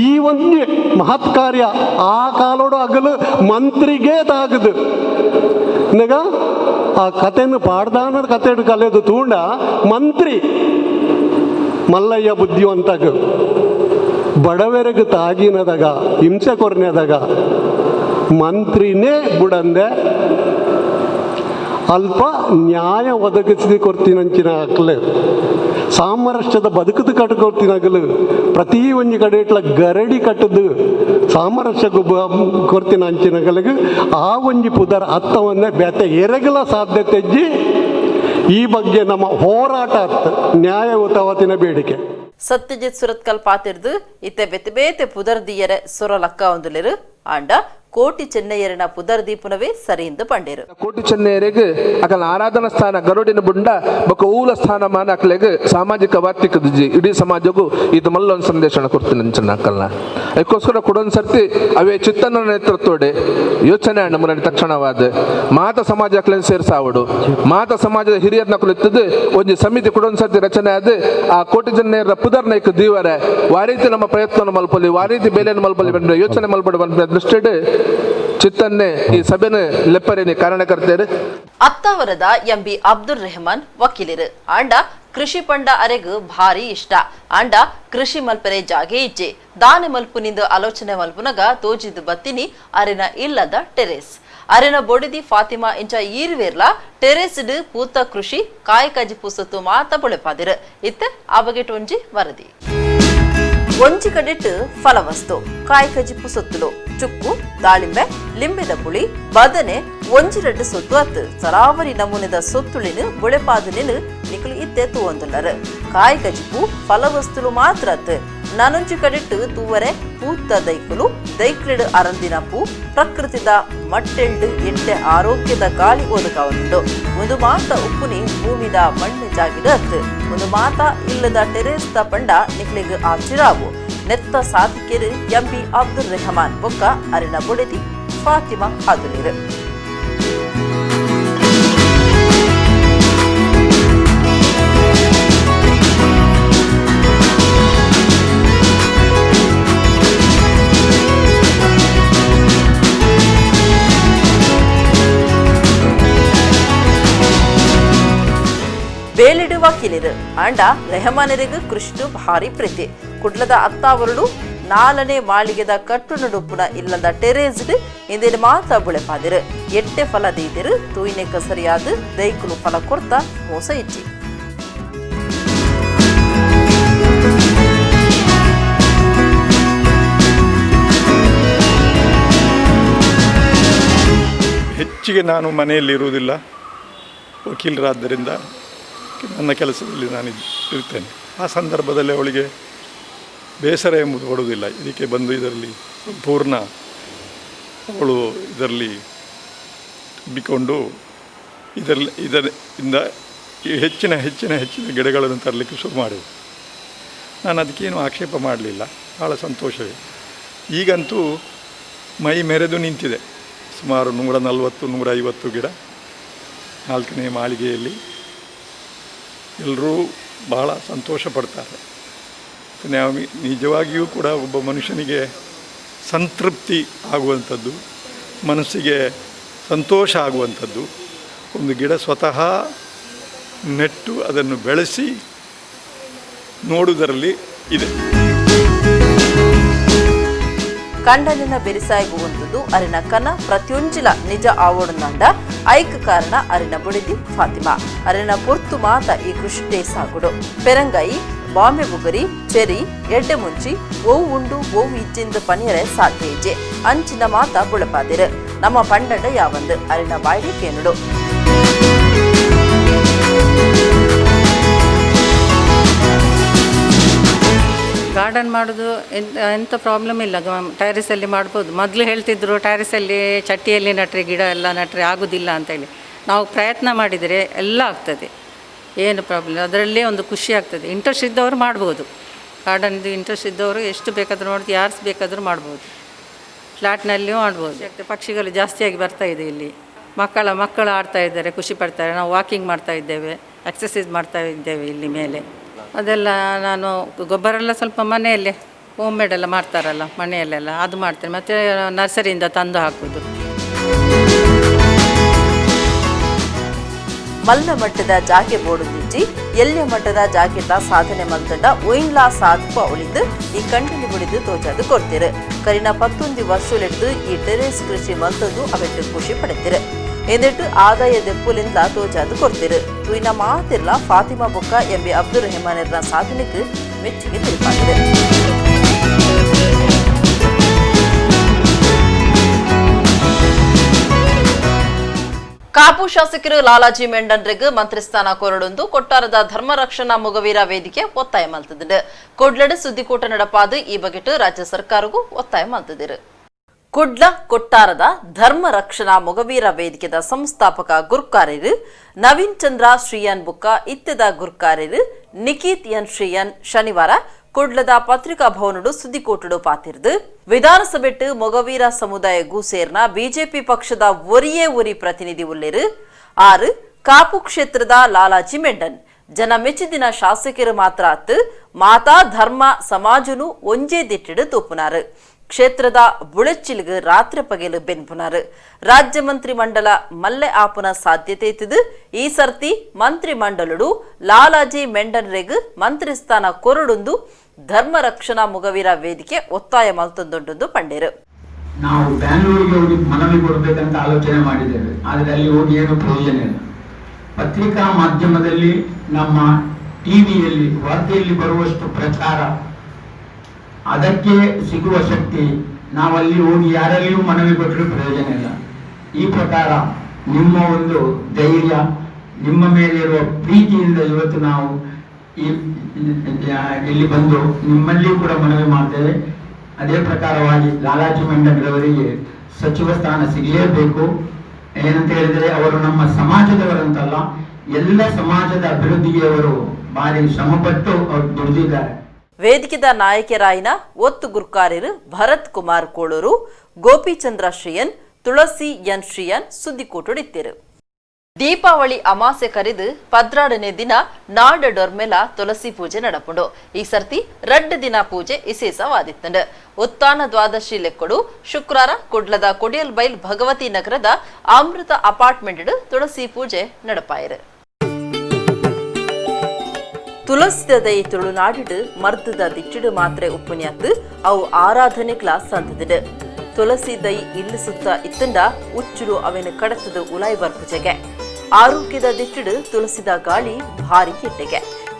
ಈ ಒಂದು ಮಹತ್ ಕಾರ್ಯ ಆ ಕಾಲೋಡು ಅಗಲು ಮಂತ್ರಿಗೆ ತಾಗದು ನಗ ಆ ಕಥೆಯನ್ನು ಪಾಡ್ದಾನ ಕತೆ ಕಲಿಯೋದು ತೂಂಡ ಮಂತ್ರಿ ಮಲ್ಲಯ್ಯ ಬುದ್ಧಿವಂತಗ ಬಡವರೆಗೆ ತಾಗಿನದಾಗ ಹಿಂಸೆ ಕೊರ್ನೆದಾಗ ಮಂತ್ರಿನೇ ಬುಡಂದೆ ಅಲ್ಪ ನ್ಯಾಯ ಒದಗಿಸಿ ಕೊಡ್ತೀನಂಚಿನ ಅಕ್ಲೆ ಸಾಮರಸ್ಯದ ಬದುಕದು ಕಟ್ಕೊಡ್ತೀನಗಲು ಪ್ರತಿ ಒಂಜಿ ಕಡೆ ಇಟ್ಲ ಗರಡಿ ಕಟ್ಟದು ಸಾಮರಸ್ಯ ಕೊಡ್ತೀನಿ ಅಂಚಿನಗಲಿಗೆ ಆ ಒಂಜಿ ಪುದರ್ ಅರ್ಥವನ್ನೇ ಬೆತೆ ಎರಗಲ ಸಾಧ್ಯತೆ ಇಜ್ಜಿ ಈ ಬಗ್ಗೆ ನಮ್ಮ ಹೋರಾಟ ನ್ಯಾಯಯುತವತಿನ ಬೇಡಿಕೆ. ಸತ್ಯಜಿತ್ ಸುರತ್ಕಲ್ ಪಾತಿರ್ದು ಇತ್ತೆ ಬೆತೆ ಬೇತೆ ಪುದರ್ದಿಯರೆ ಸುರಲಕ್ಕ ಒಂದುಲೆರು ಆಂಡ ಕೋಟಿ ಚೆನ್ನಯ್ಯರಿನ ಪುದರ್ ದೀಪುನವೇ ಸರಿಯಿಂದ ಪಂಡೇರು. ಕೋಟಿ ಚೆನ್ನಯ್ಯರಿಗೆ ಅಕಲ ಆರಾಧನಾ ಸ್ಥಾನ ಗರುಡಿನ ಬುಂಡ ಬೊಕ ಊಲ ಸ್ಥಾನಮಾನ ಅಕ್ಲೆಗೆ ಸಾಮಾಜಿಕ ವಾರ್ತಿಕ ಇಡೀ ಸಮಾಜಕ್ಕೂ ಇದು ಮಲ್ಲೊಂದು ಸಂದೇಶನ ಕೊಡ್ತೀನಿ ಅಂಚನ ಅಕ್ಕಲ್ನ ಅದಕ್ಕೋಸ್ಕರ ಕೊಡೊಂದು ಸರ್ತಿ ಅವೇ ಚಿತ್ತನ ನೇತೃತ್ವಡೆ ಯೋಚನೆ ನಮ್ಮನೆ ತಕ್ಷಣವಾದ ಮಾತ ಸಮಾಜ ಅಕ್ಲೆನ್ ಸೇರ್ಸಾವಡು ಮಾತ ಸಮಾಜದ ಹಿರಿಯರ್ನ ಕುಳಿತದ್ದು ಒಂದು ಸಮಿತಿ ಕೊಡೊಂದು ಸರ್ತಿ ರಚನೆ ಆದ ಆ ಕೋಟಿ ಚೆನ್ನಯ್ಯರ ಪುದರ್ ನೈಕ್ ದೀವರೆ ವಾ ರೀತಿ ನಮ್ಮ ಪ್ರಯತ್ನವನ್ನು ಮಲ್ಪಲಿ ವಾ ರೀತಿ ಬೇಲೆಯನ್ನು ಮಲ್ಪಲಿ ಬಂದ್ರೆ ಯೋಚನೆ ಮಲ್ಪಡು ಬಂದ ದೃಷ್ಟಿಡ್ ಚಿತ್ತನ್ನೇ ಈ ಸಭೆನ ಲೆಪ್ಪರೇನೆ ಕಾರಣಕರ್ತೇರು. ಅತ್ತಾವರದ ಎಂಬಿ ಅಬ್ದುಲ್ ರೆಹಮಾನ್ ವಕೀಲರು ಆಂಡ ಕೃಷಿ ಪಂಡ ಅರೆಗು ಭಾರಿ ಇಷ್ಟ ಆಂಡ ಕೃಷಿ ಮಲ್ಪರೆ ಜಾಗೆ ಇಜ್ಜೆ ದಾನೆ ಮಲ್ಪುನಿಂದ ಆಲೋಚನೆ ಮಲ್ಪುನಗ ತೋಜಿದು ಬತ್ತಿನಿ ಅರೆನ ಇಲ್ಲದ ಟೆರೇಸ್ ಅರೆನ ಬೊಡಿದಿ ಫಾತಿಮಾ ಇಂಚ ಈರ್ವೇರ್ಲ ಟೆರೇಸ್ಡ್ ಪೂತ ಕೃಷಿ ಕಾಯಕಜಿ ಪುಸತ್ತು ಮಾತ ಬೊಳೆಪಾದಿರು ಇತ್ತೆ ಆ ಬಗೆಟ್ ಒಂಜಿ ವರದಿ. ಒಂಜಿ ಕಡೆಟ್ಟು ಫಲವಸ್ತು ಕಾಯಕಜಿ ಪುಸತ್ತುಲು ಚುಕ್ಕು ದಾಳಿಂಬೆ ಲಿಂಬೆದ ಪುಳಿ ಬದನೆ ಒಂಜಿ ರೆಡ್ಡು ಸೊತ್ತು ಅತ್ತು ಸರಾವರಿ ನಮೂನೆದ ಸೊತ್ತುಳಿನ ಬೊಳೆಪಾದನೆನು ನಿಕಲು ಇತ್ತೆ ತೂವೊಂದುಲ್ಲರು ಕಾಯಕಜಿಪು ಫಲವಸ್ತುಲು ಮಾತ್ರ ಅತ್ತು ನಾನೊಂಜಿ ಕಡೆಟ್ಟು ತೂವರೆ ಪೂತ್ತ ದೈಕುಲು ದೈಕ್ಲೆಡು ಅರಂದಿನ ಪೂ ಪ್ರಕೃತಿದ ಮಟ್ಟೆಲ್ಡು ಎಟ್ಟೆ ಆರೋಗ್ಯದ ಗಾಳಿ ಓದಕವನುಂಡು ಒಂದು ಮಾತ ಉಪ್ಪುನಿ ಭೂಮಿದ ಮಣ್ಣು ಜಾಗಿಡು ಅತ್ತು ಒಂದು ಮಾತ ಇಲ್ಲದ ಟೆರೇಸ್ ದ ಪಂಡ ನಿಕ್ಲಿಗೆ ಆ ಚಿರಾವು ನೆತ್ತ ಸಾಧಿಕೆರು ಎಂಬಿ ಅಬ್ದುಲ್ ರೆಹಮಾನ್ ಬೊಕ್ಕ ಅರಿನ ಬೊಡೆದಿ ಫಾತಿಮಾ ಅದುಲಿರು. ಬೇಲಿಡು ವಕೀಲರು ಆಂಡ ರೆಹಮಾನರಿಗೂ ಕೃಷ್ಣ ಭಾರಿ ಪ್ರೀತಿ ಕುಡ್ಲದ ಅತ್ತಾವರುಡು 4ನೇ ಮಾಳಿಗೆದ ಕಟ್ಟು ನಡುಪುನ ಇಲ್ಲದ ಟೆರೇಸ್ಡ್ ಇಂದಿನ ಮಾತ ಬುಳೆಪಾದಿರು ಎಟ್ಟೆ ಫಲ ದೀದಿರು ತೂಯಿನೆಕ ಸರಿಯಾದ ದೈಕುಲು ಫಲ ಕೊರ್ತ ಮೋಸ ಇಚ್ಚಿ. ಹೆಚ್ಚಿಗೆ ನಾನು ಮನೆಯಲ್ಲಿರುವುದಿಲ್ಲ, ವಕೀಲರಾದ್ದರಿಂದ ನನ್ನ ಕೆಲಸದಲ್ಲಿ ನಾನು ಇರ್ತೇನೆ. ಆ ಸಂದರ್ಭದಲ್ಲಿ ಅವಳಿಗೆ ಬೇಸರ ಎಂಬುದು ಕೊಡುವುದಿಲ್ಲ. ಇದಕ್ಕೆ ಬಂದು ಇದರಲ್ಲಿ ಸಂಪೂರ್ಣ ಅವಳು ಇದರಲ್ಲಿ ತುಂಬಿಕೊಂಡು ಇದರಿಂದ ಹೆಚ್ಚಿನ ಗಿಡಗಳನ್ನು ತರಲಿಕ್ಕೆ ಶುರು ಮಾಡಿದೆ. ನಾನು ಅದಕ್ಕೇನು ಆಕ್ಷೇಪ ಮಾಡಲಿಲ್ಲ, ಭಾಳ ಸಂತೋಷವೇ. ಈಗಂತೂ ಮೈ ಮೆರೆದು ನಿಂತಿದೆ. ಸುಮಾರು 140-150 ಗಿಡ 4ನೇ ಮಾಳಿಗೆಯಲ್ಲಿ. ಎಲ್ಲರೂ ಭಾಳ ಸಂತೋಷ ಪಡ್ತಾರೆ. ನಾವು ನಿಜವಾಗಿಯೂ ಕೂಡ ಒಬ್ಬ ಮನುಷ್ಯನಿಗೆ ಸಂತೃಪ್ತಿ ಆಗುವಂಥದ್ದು, ಮನಸ್ಸಿಗೆ ಸಂತೋಷ ಆಗುವಂಥದ್ದು ಒಂದು ಗಿಡ ಸ್ವತಃ ನೆಟ್ಟು ಅದನ್ನು ಬೆಳೆಸಿ ನೋಡುವುದರಲ್ಲಿ ಇದೆ. ಕಂಡಲಿನ ಬೆರಿಸಾಯ್ಗುವಂಥದ್ದು ಅರಿನ ಕನ ಪ್ರತಿಯೊಂಜಿಲ ನಿಜ ಆವೋಡನಂಡ ಐಕ ಕಾರಣ ಅರಿನ ಬುಡಿದಿ ಫಾತಿಮಾ ಅರಿನ ಪೊರ್ತು ಮಾತ ಈ ಕೃಷಿ ಸಾಗುಡು ಪೆರಂಗಾಯಿ ಬಾಂಬೆ ಬುಗರಿ ಚೆರಿ ಎಡ್ಡೆ ಮುಂಚಿ ಓವು ಉಂಡು ಓವು ಇಜ್ಜಿಂದ ಪನಿಯರೆ ಸಾಧ್ಯ ಇಜ್ಜೆ ಅಂಚಿನ ಮಾತ ಬುಳಪಾದಿರು ನಮ್ಮ ಪಂಡಂಡ ಯಾವಂದು ಅರಿನ ಬಾಯಿಗೆ ಕೇನುಡು. ಗಾರ್ಡನ್ ಮಾಡೋದು ಎಂಥ ಪ್ರಾಬ್ಲಮ್ ಇಲ್ಲ, ಟೆರೆಸಲ್ಲಿ ಮಾಡ್ಬೋದು. ಮೊದಲು ಹೇಳ್ತಿದ್ರು ಟೆರೆಸಲ್ಲಿ ಚಟ್ಟಿಯಲ್ಲಿ ನಟ್ರೆ ಗಿಡ ಎಲ್ಲ ನಟ್ರೆ ಆಗೋದಿಲ್ಲ ಅಂತೇಳಿ. ನಾವು ಪ್ರಯತ್ನ ಮಾಡಿದರೆ ಎಲ್ಲ ಆಗ್ತದೆ, ಏನು ಪ್ರಾಬ್ಲಮ್. ಅದರಲ್ಲೇ ಒಂದು ಖುಷಿ ಆಗ್ತದೆ. ಇಂಟ್ರೆಸ್ಟ್ ಇದ್ದವರು ಮಾಡ್ಬೋದು. ಗಾರ್ಡನ್ದು ಇಂಟ್ರೆಸ್ಟ್ ಇದ್ದವರು ಎಷ್ಟು ಬೇಕಾದರೂ ಮಾಡ್ಬೋದು, ಯಾರು ಬೇಕಾದರೂ ಮಾಡ್ಬೋದು. ಫ್ಲ್ಯಾಟ್ನಲ್ಲಿಯೂ ಮಾಡ್ಬೋದು. ಪಕ್ಷಿಗಳು ಜಾಸ್ತಿಯಾಗಿ ಬರ್ತಾ ಇದೆ ಇಲ್ಲಿ. ಮಕ್ಕಳು ಆಡ್ತಾ ಇದ್ದಾರೆ, ಖುಷಿ ಪಡ್ತಾರೆ. ನಾವು ವಾಕಿಂಗ್ ಮಾಡ್ತಾ ಇದ್ದೇವೆ, ಎಕ್ಸಸೈಸ್ ಮಾಡ್ತಾ ಇದ್ದೇವೆ ಇಲ್ಲಿ ಮೇಲೆ. ಅದೆಲ್ಲ ನಾನು ಗೊಬ್ಬರ ಎಲ್ಲ ಸ್ವಲ್ಪ ಮನೆಯಲ್ಲೇ ಹೋಮ್ ಮೇಡ್ ಎಲ್ಲ ಮಾಡ್ತಾರಲ್ಲ ಮನೆಯಲ್ಲೆಲ್ಲ ಅದು ಮಾಡ್ತೇನೆ. ಮತ್ತು ನರ್ಸರಿಯಿಂದ ತಂದು ಹಾಕೋದು. ಮಲ್ಲ ಮಟ್ಟದ ಜಾಗೆ ಬೋಡುದಿಜ್ಜಿ ಎಲ್ಯ ಮಟ್ಟದ ಜಾಗೆತ ಸಾಧನೆ ಮಲ್ತಂಡ ಒಯ್ನ್ಲಾ ಸಾಧುಪ ಉಳಿದು ಈ ಕಂಟಿನಿ ಬಿಡಿದು ತೋಜಾದು ಕೊಡ್ತೀರು. ಕರಿನ 11 ವರ್ಷಲೆಡ್ದು ಈ ಟೆರೇಸ್ ಕೃಷಿ ಮಲ್ತದ್ದು ಅವೆಟ್ಟು ಖುಷಿ ಪಡೆದಿರು. ಎಂದಿಟ್ಟು ಆದಾಯ ದೆಪ್ಪುಲಿಂದ ತೋಜಾದು ಕೊಡ್ತೀರು. ತುಯಿನ ಮಾತಿರ್ಲ ಫಾತಿಮಾ ಬೊಕ್ಕ ಎಂಬಿ ಅಬ್ದುಲ್ ರೆಹಮಾನಿರ್ನ ಸಾಧನೆಗೆ ಮೆಚ್ಚುಗೆ ತಿಳಿಪಾಗಿದೆ. ಕಾಪು ಶಾಸಕರು ಲಾಲಾಜಿ ಮೆಂಡನ್ರಿಗೆ ಮಂತ್ರಿ ಸ್ಥಾನ ಕೋರಡೊಂದು ಕೊಟ್ಟಾರದ ಧರ್ಮ ರಕ್ಷಣಾ ಮೊಗವೀರ ವೇದಿಕೆ ಒತ್ತಾಯ ಮಲ್ತದಿದೆ. ಕೊಡ್ಲಡ್ ಸುದ್ದಿಕೂಟ ನಡಪಾದು ಈ ಬಗೆಟ್ ರಾಜ್ಯ ಸರ್ಕಾರಗೂ ಒತ್ತಾಯ ಮಲ್ತದಿರು. ಕುಡ್ಲ ಕೊಟ್ಟಾರದ ಧರ್ಮ ರಕ್ಷಣಾ ಮೊಗವೀರ ವೇದಿಕೆದ ಸಂಸ್ಥಾಪಕ ಗುರ್ಕಾರ್ಯರು ನವೀನ್ ಚಂದ್ರ ಶ್ರೀಯನ್ ಬುಕ್ಕ ಇತ್ಯದ ಗುರ್ಕಾರ್ಯರು ನಿಖಿತ್ ಎನ್ ಶ್ರೀಯನ್ ಶನಿವಾರ ಕುಡ್ಲದ ಪತ್ರಿಕಾ ಭವನಡು ಸುದ್ದಿಕೋಟಡು ಪಾತಿರ್ದು ವಿಧಾನಸಭೆಟ್ಟು ಮೊಗವೀರ ಸಮುದಾಯಗೂ ಸೇರ್ನ ಬಿಜೆಪಿ ಪಕ್ಷದ ಒರಿ ಪ್ರತಿನಿಧಿ ಉಲ್ಲೇರು 6 ಕಾಪು ಕ್ಷೇತ್ರದ ಲಾಲಾಜಿ ಮೆಂಡನ್ ಜನ ಮೆಚ್ಚಿದಿನ ಶಾಸಕರು ಮಾತ್ರ ಅತ್ತು ಮಾತಾ ಧರ್ಮ ಸಮಾಜನು ಒಂಜೇ ದಿಟ್ಟಿಡು ತೂಪುನಾರು. ಕ್ಷೇತ್ರದ ಬುಳಚ್ಚಿಲ್ಗೆ ರಾತ್ರಿ ಪಗೆಲು ಬೆನ್ಪುನಾರು. ರಾಜ್ಯ ಮಂತ್ರಿ ಮಂಡಲ ಮಲ್ಲೆ ಆಪುನ ಸಾಧ್ಯತೆ ಇತ್ತಿದು. ಈ ಸರ್ತಿ ಮಂತ್ರಿ ಮಂಡಲುಡು ಲಾಲಾಜಿ ಮೆಂಡನ್ರೆಗ್ ಮಂತ್ರಿ ಸ್ಥಾನ ಕೊರಡೊಂದು ಧರ್ಮ ರಕ್ಷಣಾ ಮೊಗವೀರ ವೇದಿಕೆ ಒತ್ತಾಯ ಮಲ್ತೊಂದೊಂದು ಪಂಡೇರು. ನಾವು ಬ್ಯಾಂಗ್ಳೂರಿಗೆ ಹೋಗಿ ಮನವಿ ಕೊಡಬೇಕಂತ ಆಲೋಚನೆ ಮಾಡಿದ್ದೇವೆ, ಆದರೆ ಅಲ್ಲಿ ಹೋಗಿ ಏನು ಪ್ರಯೋಜನ ಇಲ್ಲ. ಪತ್ರಿಕಾ ಮಾಧ್ಯಮದಲ್ಲಿ ನಮ್ಮ ಟಿವಿಯಲ್ಲಿ ವಾರ್ತೆಯಲ್ಲಿ ಬರುವಷ್ಟು ಪ್ರಚಾರ, ಅದಕ್ಕೆ ಸಿಗುವ ಶಕ್ತಿ ನಾವಲ್ಲಿ ಹೋಗಿ ಯಾರಲ್ಲಿಯೂ ಮನವಿ ಕೊಟ್ಟರೂ ಪ್ರಯೋಜನ ಇಲ್ಲ. ಈ ಪ್ರಕಾರ ನಿಮ್ಮ ಒಂದು ಧೈರ್ಯ, ನಿಮ್ಮ ಮೇಲೆ ಇರುವ ಪ್ರೀತಿಯಿಂದ ಇವತ್ತು ನಾವು ಇಲ್ಲಿ ಬಂದು ನಿಮ್ಮಲ್ಲಿಯೂ ಕೂಡ ಮನವಿ ಮಾಡ್ತೇವೆ. ಅದೇ ಪ್ರಕಾರವಾಗಿ ಲಾಲಾಜಿ ಮೆಂಡನ್ರವರಿಗೆ ಸಚಿವ ಸ್ಥಾನ ಸಿಗಲೇಬೇಕು. ಏನಂತ ಹೇಳಿದರೆ ಅವರು ನಮ್ಮ ಸಮಾಜದವರಂತಲ್ಲ, ಎಲ್ಲ ಸಮಾಜದ ಅಭಿವೃದ್ಧಿಗೆ ಅವರು ಭಾರಿ ಶ್ರಮಪಟ್ಟು ಅವರು ದುಡಿದಿದ್ದಾರೆ. ವೇದಿಕೆದ ನಾಯಕರಾಯಿನ ಒತ್ತು ಗುರ್ಕಾರ್ಯರು ಭರತ್ ಕುಮಾರ್ ಕೋಳೂರು, ಗೋಪಿಚಂದ್ರ ಶ್ರೀಯನ್, ತುಳಸಿ ಎನ್ ಶ್ರೀಯನ್ ಸುದ್ದಿಕೋಟುಡಿತ್ತೇರು. ದೀಪಾವಳಿ ಅಮಾಸೆ ಕರೆದು 14ನೇ ದಿನ ನಾಡ ಡೊರ್ಮೆಲ ತುಳಸಿ ಪೂಜೆ ನಡಪುಂಡು. ಈ ಸರ್ತಿ 2 ದಿನ ಪೂಜೆ ವಿಶೇಷವಾದಿತ್ತಂಡು. ಉತ್ತಾನ ದ್ವಾದಶಿ ಲೆಕ್ಕಡು ಶುಕ್ರವಾರ ಕುಡ್ಲದ ಕೊಡಿಯಲ್ ಬೈಲ್ ಭಗವತಿ ನಗರದ ಅಮೃತ ಅಪಾರ್ಟ್ಮೆಂಟ್ ತುಳಸಿ ಪೂಜೆ ನಡಪಾಯಿರು. ತುಳಸಿದೈ ತುಳುನಾಡಿಡು ಮರ್ದದ ದಿಟ್ಟಿಡು ಮಾತ್ರೆ ಉಪ್ಪುನ್ಯಾತ್ತು ಅವು ಆರಾಧನೆಗ್ಲ ಸಂತದಿಡು. ತುಳಸಿ ದೈ ಇಲ್ಲು ಸುತ್ತ ಇತ್ತಂಡ ಉಚ್ಚುಡು ಅವೇನು ಕಡತದು ಉಲಾಯಿ ಬರ್ಪುಜೆಗೆ. ಆರೋಗ್ಯದ ದಿಟ್ಟಿಡು ತುಳಸಿದ ಗಾಳಿ ಭಾರಿ ಕೆಟ್ಟೆಗೆ.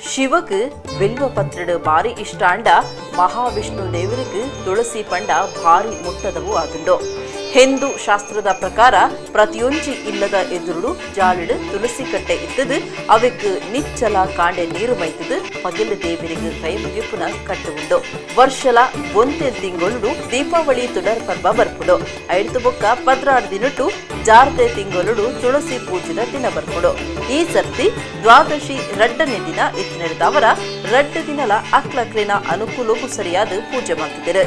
ಶಿವಗ್ ಬಿಲ್ವ ಪತ್ರಡು ಭಾರಿ ಇಷ್ಟ ಅಂಡ ಮಹಾವಿಷ್ಣು ದೇವರಿಗೆ ತುಳಸಿ ಪಂಡ ಭಾರಿ ಮುಟ್ಟದವು ಆದುಂಡು. ಹಿಂದೂ ಶಾಸ್ತ್ರದ ಪ್ರಕಾರ ಪ್ರತಿಯೊಂಜಿ ಇಲ್ಲದ ಎದುರುಡು ಜಾಲಿಡು ತುಳಸಿ ಕಟ್ಟೆ ಇದ್ದದು ಅವಕ್ಕೆ ನಿಚ್ಚಲ ಕಾಂಡೆ ನೀರು ಮೈತದು ಪಗಿಲು ದೇವರಿಗೆ ಕೈ ಮುಗಿಪುನ ಕಟ್ಟು ಉಂಡು ವರ್ಷಲ ಒಂತೆ ತಿಂಗಳು ದೀಪಾವಳಿ ತುಡರ್ ಪರ್ವ ಬರ್ಪುಡು ಐದು ಬೊಕ್ಕ 16 ದಿನಟ್ಟು ಜಾರದೆ ತಿಂಗಳು ತುಳಸಿ ಪೂಜೆದ ದಿನ ಬರ್ಪುಡು ಈ ಸರ್ತಿ ದ್ವಾದಶಿ ರಡ್ಡನೇ ದಿನ ಇತ್ತು ನಡೆದವರ ರಡ್ಡ ದಿನಲ ಅಕ್ಲಕ್ಲಿನ ಅನುಕೂಲಕ್ಕೂ ಸರಿಯಾದ ಪೂಜೆ ಮಾಡ್ತಿದ್ದಾರೆ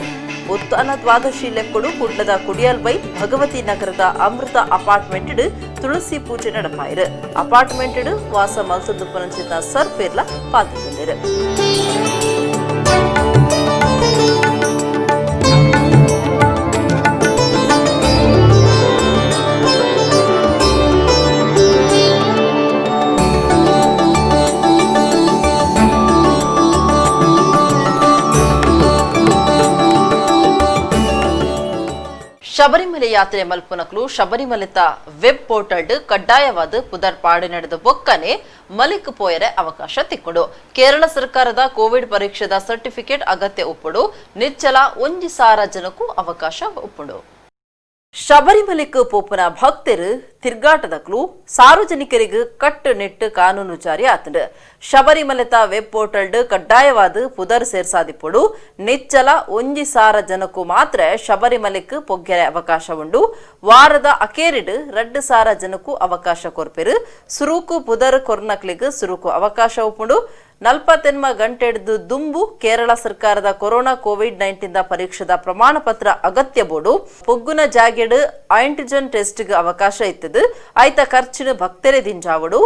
ಉತ್ತಾನ ದ್ವಾದಶಿ ಲೆಕ್ಕಡು ಕುಡ್ಲದ ಕುಡಿಯಲ್ ಬೈ ಭಗವತಿ ನಗರದ ಅಮೃತ ಅಪಾರ್ಟ್ಮೆಂಟ್ ತುಳಸಿ ಪೂಜೆ நடப்பாயிரு ಅಪಾರ್ಟ್ಮೆಂಟ್ ವಾಸ ಮಲ್ಸದ್ದು ಪನಂಚಿತ ಸರ್ಪೇರ್ಲ ಪಾತಿಕೊಂಡಿರು ಶಬರಿಮಲೆ ಯಾತ್ರೆ ಮಲ್ಪುನಕ್ಲು ಶಬರಿಮಲೆತ ವೆಬ್ ಪೋರ್ಟಲ್ ಕಡ್ಡಾಯವಾದ ಪುದರ್ಪಾಡು ನಡೆದ ಬೊಕ್ಕನೆ ಮಲಿಕ್ ಪೋಯರೆ ಅವಕಾಶ ತಿಕ್ಕೊಡು ಕೇರಳ ಸರ್ಕಾರದ ಕೋವಿಡ್ ಪರೀಕ್ಷೆದ ಸರ್ಟಿಫಿಕೇಟ್ ಅಗತ್ಯ ಉಪ್ಪುಡು ನಿಚ್ಚಲ 1,000 ಜನಕ್ಕೂ ಅವಕಾಶ ಉಪ್ಪುಡು ಶಬರಿಮಲೆಕ್ ಪೋಪುನ ಭಕ್ತರು ತಿರ್ಗಾಟದಕ್ಲು ಸಾರ್ವಜನಿಕರಿಗೆ ಕಟ್ಟುನಿಟ್ಟು ಕಾನೂನು ಜಾರಿ ಆತಂಡು ಶಬರಿಮಲೆತ ವೆಬ್ ಪೋರ್ಟಲ್ ಕಡ್ಡಾಯವಾದ ಪುದರ್ ಸೇರ್ಸಾದಿಪ್ಪುಡು ನಿಚ್ಚಲ 1,000 ಜನಕ್ಕೂ ಮಾತ್ರ ಶಬರಿಮಲೆಕ್ ಪೊಗ್ಗೆರೆ ಅವಕಾಶ ಉಂಡು ವಾರದ ಅಕೇರಿಡು 2,000 ಜನಕ್ಕೂ ಅವಕಾಶ ಕೊರ್ಪೆರು ಸುರುಕು ಪುದರ್ ಕೊರ್ನಕ್ಲಿಗ್ ಸುರುಕು ಅವಕಾಶ ಉಪ್ಪುಂಡು 48 ಗಂಟೆಡ್ದು ದುಂಬು ಕೇರಳ ಸರ್ಕಾರದ ಕೊರೋನಾ ಕೋವಿಡ್-19 ಪರೀಕ್ಷೆದ ಪ್ರಮಾಣ ಪತ್ರ ಅಗತ್ಯ ಬೋಡು ಪೊಗ್ಗುನ ಜಾಗೆಡ್ ಆಂಟಿಜನ್ ಟೆಸ್ಟ್ ಅವಕಾಶ ಇತ್ತದು ಐತ ಖರ್ಚಿನ ಭಕ್ತರೆ ದಿಂಜಾವಡು